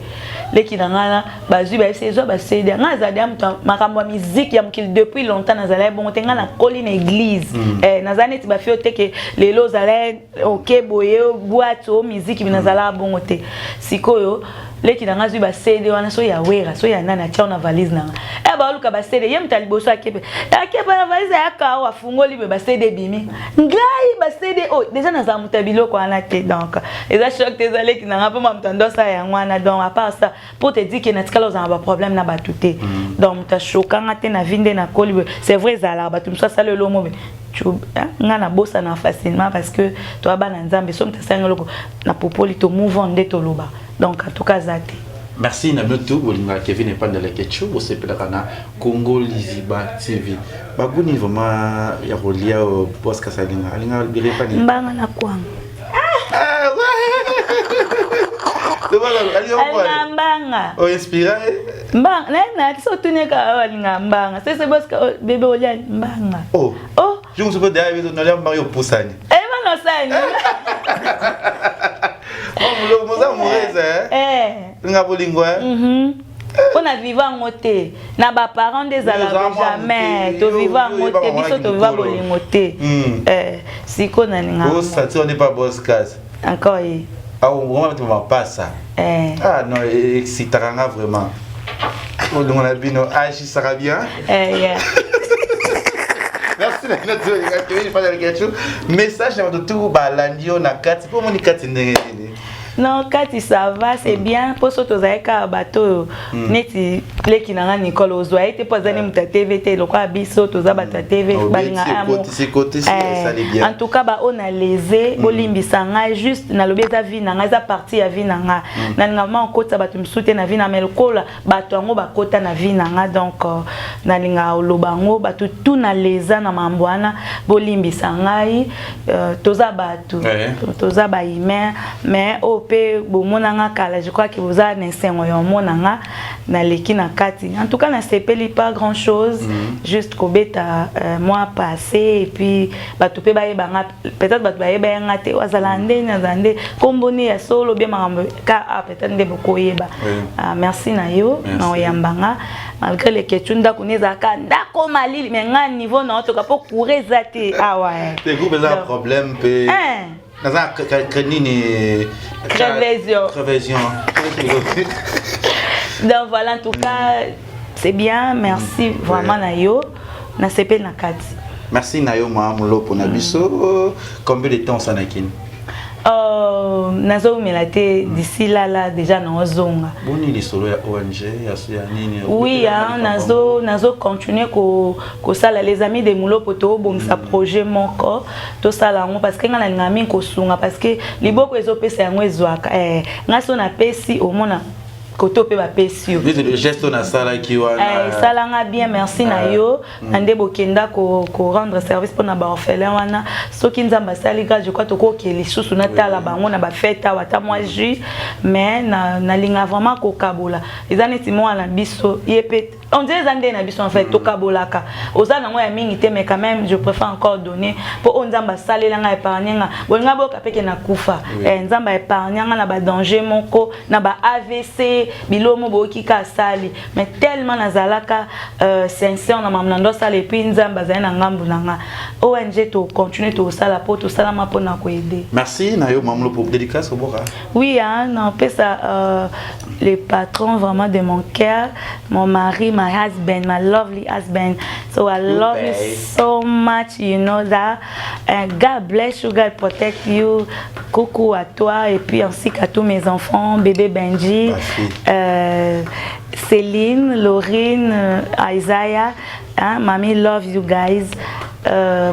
leki na ngala ba zui ba sezo ba sede nga za dia mtu makambo ya musique ya mkili depuis longtemps na zala bon tenga na colline église na zaneti ba fio te ke lelo zala OK boye boîte o musique bina zala bongo te siko yo leki na ngazui ba sede wana so ya wera so ya nana cha na valise na ba luka ba sede yem taliboso akepe na valise ya ka wa fungoli be ba sede bimi ngai ba sede oh déjà na za mutabilo ko ana te donc eza choc te za leki na ngapa mtando sa ya ngwana donc à part ça pour te dire que na tikalo za ba problème na batute donc ta chokanga te na vinde na koli c'est vrai za la batum so sale lo mo nga na bossa na facilement parce que toi ba na nzambe so mtasanga loko na popoli to move on de to loba donc en tout cas zate. Merci na notre bolinga Kevin et pas de la ketchup au sepelakana Congo Liziba TV. Baguni vraiment ya rolia au boss kasalinga alinga bire pani. Mbanga na kwanga. Ah ouais. Mbanga. O inspira. Mbanga na so tuneka alinga mbanga. C'est boss bébé olia mbanga. Oh. Je me souviens d'ailleurs de nolia Mario Poussani. Non sani. Oh, mo za moreza nga bolingo on a vivant ngote na ba parents des ala jamais to vivant ngote biso to vivant bolingo te siko na ninga boss ça on n'est pas boss case encore yi on va te pas ça ah non excitaranga vraiment on a bino agi ça va bien yeah. Merci notre Kevin pas de quelque message de tout balandio na kati pour mon kati ndenge. Non, Kati, ça va, c'est bien. Pour ce que tu as bateau, neti leki na Nicole Ozoa, était pas d'aller muta TVT, le quoi biso, tu as battu TV, balinga amo. En tout cas, on a lésé, bolimbi sanga juste na lobeza vie na ngaza partie ya vie na nga. Na ngama okota batu msute na vie na melokola, batu ngo bakota na vie na nga donc na linga olobango batu tout na leza na mambwana bolimbi sangai toza batu toza ba humain mais pe bomonanga kala je crois que vous avez un sengo yo monanga na leki na kati en tout cas na sepeli pas grand chose juste kobeta mois passé et puis batope ba yebanga peut-être batu ba yebanga te wazalande na zande komboni ya solo bien makambo ka peut-être nde bokoyeba merci na yo na oyambanga malgré les questions ndakuneza ka ndako malili mais nga niveau na to ka po courir zate ah ouais les groupes ont un problème pe Naza Krenini Crévision. Donc voilà, en tout cas, c'est bien. Merci vraiment Nayo. Na CP na kati. Merci Nayo Mamulo pour Nabiso. Combien de temps ça n'a qu'une? Nazo melate d'ici là déjà na zonga. Boni li solo ya ONG ya nini? Oui, nazo continuer ko sala les amis de Mulo poto bon sa projet mon corps to sala ngo parce que ngana ngami ko sunga parce que liboko ezopesa yango ezwaka ngaso na pesi omona koto pe ba pesio le geste na sala ki wana salanga bien merci na yo ande bokenda ko rendre service pour na ba orphelin wana soki nzamba sali grâce je crois to ko ke lisusu na tala bango na ba fête wata moi ju mais na linga vraiment ko kabola ezane timo ala biso yepet on dirait zande na biso en fait to kabolaka ozana ngo ya mingi te mais quand même je préfère encore donner pour on nzamba sali langa épargner nga bolinga boka peke na kufa nzamba épargner nga na ba danger moko na ba AVC bilomo boki ka sali mais tellement nazalaka sincère na mamnando sala et puis nzamba za na ngambu nanga ONG to continuer to sala pour to sala ma pour na ko aider. Merci na yo mamlo pour dédicace au bora. Oui hein non peut ça les patrons vraiment de mon cœur, mon mari, my husband, my lovely husband. So I love you so much, you know that. And God bless you, God protect you. Coucou à toi et puis ainsi qu'à tous mes enfants, bébé Benji, Céline, Laurine, Isaiah. Hein, Mamie love you guys.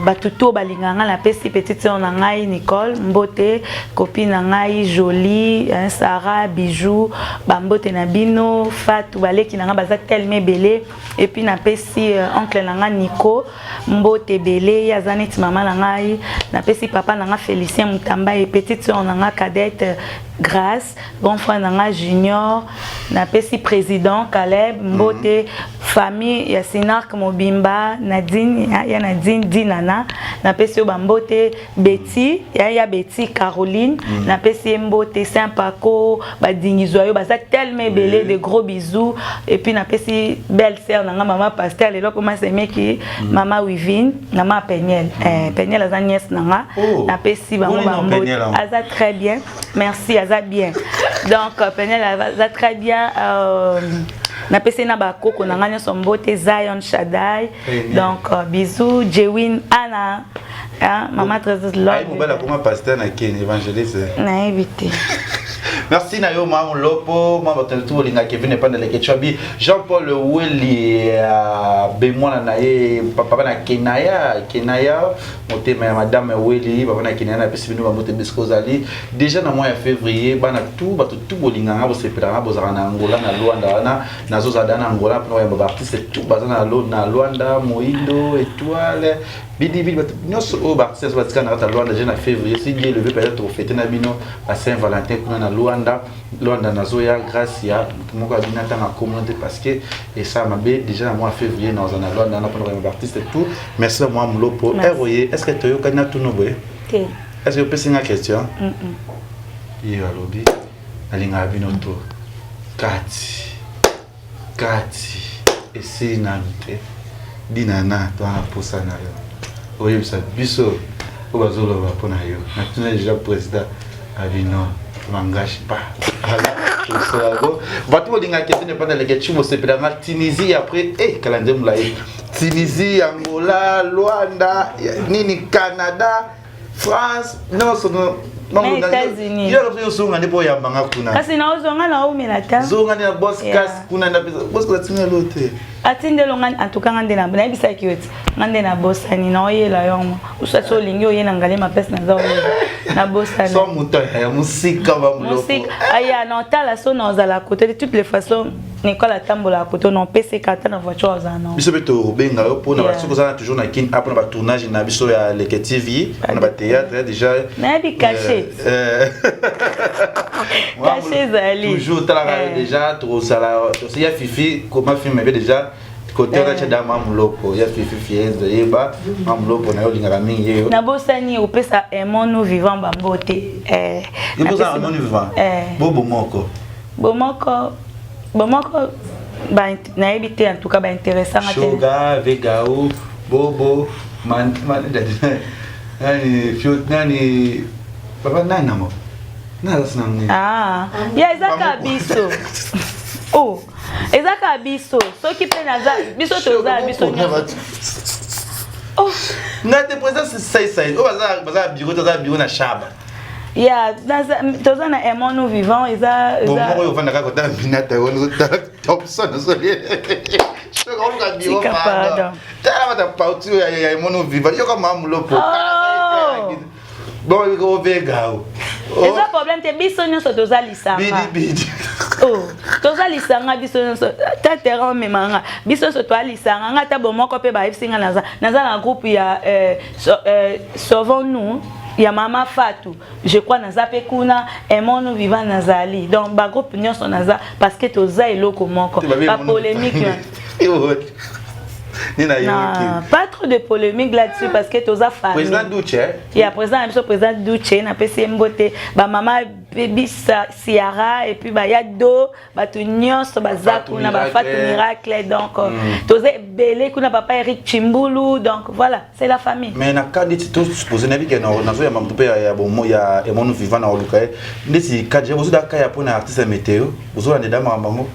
Batuto balinganga la petite sœur nangai Nicole Mbote, copine nangai Jolie, Sarah, Bijou, Bambote Nabino, Fatou baleki nanga baza tellement belé et puis na pesi oncle nanga Nico Mbote belé yazanit maman nangai na pesi papa nanga Félicien Mutamba et petite sœur nanga cadette Grâce, grand frère nanga Junior, na pesi président Caleb Mbote, famille ya Sinark Mobimba, Nadine ya Nadine Dinana, na pesi Bambote Betty, ya Betty Caroline, na pesi Mbote Saint Paco, badingizoyo baza tellement belé, de gros bisous et puis na pesi belle sœur nanga maman Pasteur lelo comment c'est meki maman Wivine, maman Peniel, Peniel aza nièce nanga, na pesi bango Bambote aza très bien. Merci aza bien. Donc Peniel aza très bien na pesi na ba koko na nganya sombote Zion Shaddai. Donc bisous Jewin Anna, maman très love. Ay mobala comment pasteur na ken évangéliste. Na évité. Merci Nayo Maman Lopo, moi tout linga Kevin pas dans les Ketchabi, Jean-Paul Welly Bemona nae papa na Kenaya, monté madame Welly, papa na Kenaya na pesi nous monter Biskozali. Déjà dans mois de février, bana tout bolinga bo sepelanga bozana na Angola na Luanda na zozada na Angola pour ba artiste tout bazana na Luanda, Moindo, Étoile. Bidi nyonso o ba artiste batika na Luanda déjà na février, si Dieu le veut peut-être fêter na bino à Saint-Valentin kuna na Luanda nazoya grâce ya moko abina tanga communauté parce que et ça m'a déjà na mois février dans un Luanda na pour les artistes et tout. Merci à moi Mlopo. Est-ce que tu as kana tout no boy? Est-ce que tu peux poser une question? Yo alobi alinga bino to. Kati et c'est nante. Dinana to na posana yo. Oui, ça biso obazolo ba pona yo. Na tuna déjà président abino m'engage pas. Voilà. Batu bolinga kete ne pas dans les ketchup c'est pédanga Tunisie après calendrier mulaye. Tunisie, Angola, Luanda, nini Canada, France, non sono mais États-Unis. Il y a des gens qui ont yamba kuna. Kasi na ozonga na o melata. Zonga na boss kas kuna na boss ka tsina lote. Atinde longa en tout cas ngande na na bisa kioti. Ngande na boss ani na oyela yongo. Usa so lingi oyena ngale ma pesa na zawo. Na boss ani. So muto ya musika ba muloko. Musika aya na tala so na ozala côté de toutes les façons. Nicole atambola côté non PC kata na voiture ozana. Biso beto benga yo pona ba soko zana toujours na kin après ba tournage na biso ya Leke TV, na ba théâtre déjà. Na bi caché. Caché Zali. Toujours déjà trop ça il y a Fifi comment film déjà côté là chez dama muloko il y a Fifi fienza yeba mamuloko na yo lingaka mingi yo. Na bosani opesa aimons nous vivants bambote Il faut ça aimons nous vivants. Bomoko ba na ebité en tout cas ba intéressant à Shoga Vegao Bobo man nani fiot nani papa nani mo na sanni ya ezaka biso oh ezaka biso soki pe naza biso toza biso oh na te présence c'est o baza bureau na shaba. Yeah, toza na aimons nous vivants eza bon moi yo vanda ka kota binata wono Thompson soli je ronga bio pardon tala mata pautu ya aimons nous vivants yo kama mulopo bon yo vegao eza problème te biso nyonso toza lisanga bidi oh toza lisanga biso ta terrain memanga biso so toi lisanga nga ta bomoko pe ba ifsinga naza na groupe ya sauvons nous ya mama Fatou je crois naza pe kuna aimons-nous vivant nazali donc ba groupe nyonso naza parce que toza eloko moko pas polémique non, pas trop de polémique là-dessus parce que tu as famille. Président Douche. Il y a président Douche, na PC Mbote, ba maman baby Siara et puis ba Yado, ba Tunios, ba Zaku na ba Fatou Miracle donc tu as belé kuna papa Eric Chimbulu donc voilà, c'est la famille. Mais na cas dit tout supposé na bi que na so ya mamtupe ya bon ya emonu vivant na olukae. Ndesi kadje bozo da kaya pona artiste météo, bozo na ndama mambo.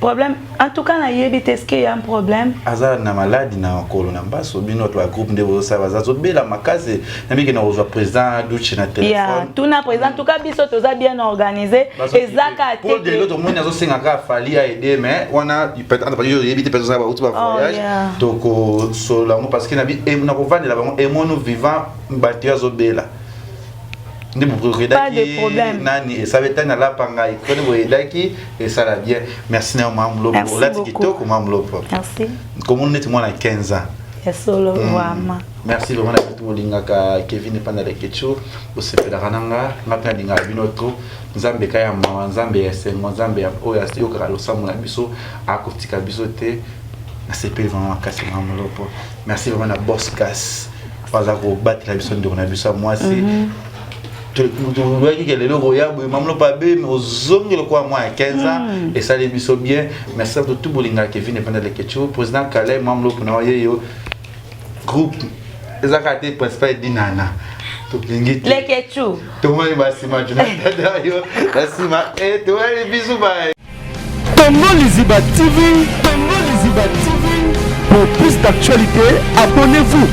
Problème en tout cas na yebite est-ce qu'il y a un problème azar na maladie na kolona baso bino to groupe ndebo sa bazazo bela makaze na biki na reçoit président Douche na téléphone ya tout na président en tout cas biso toza bien organisé ezaka pour de l'autre monde nazo senga ka fali a aider mais wana peut-être entre partir yebite personne ba outu ba voyage donc solo parce que na bi na ko vendre la bango emono vivant batia zo bela pas de problème. Nani et ça va être la pangaï. Et ça va bien. Merci Mamlo. Merci beaucoup. Merci. Comme on est moins à 15 ans. Merci vraiment à tout le monde. Kevin pendant les questions. Vous savez la rananga. Maintenant dinga binotro. Nzambe kaya mwa nzambe ese nzambe oya stio kala samuna biso akotika biso te. Na CP vraiment kasi Mamlo. Merci vraiment à Boss Gas. Pas à vous battre la biso de on a vu ça moi c'est tu vois qu'il y a le royaume mamlo pas bé mais aux hommes le quoi moi à 15 ans et ça les biso bien merci à tout bolinga Kevin pendant les questions président Calais mamlo pour nous yo groupe les activités principales dinana to lingi les questions to moi merci ma yo merci ma et toi les bisous bye Tongo Liziba TV pour plus d'actualités abonnez-vous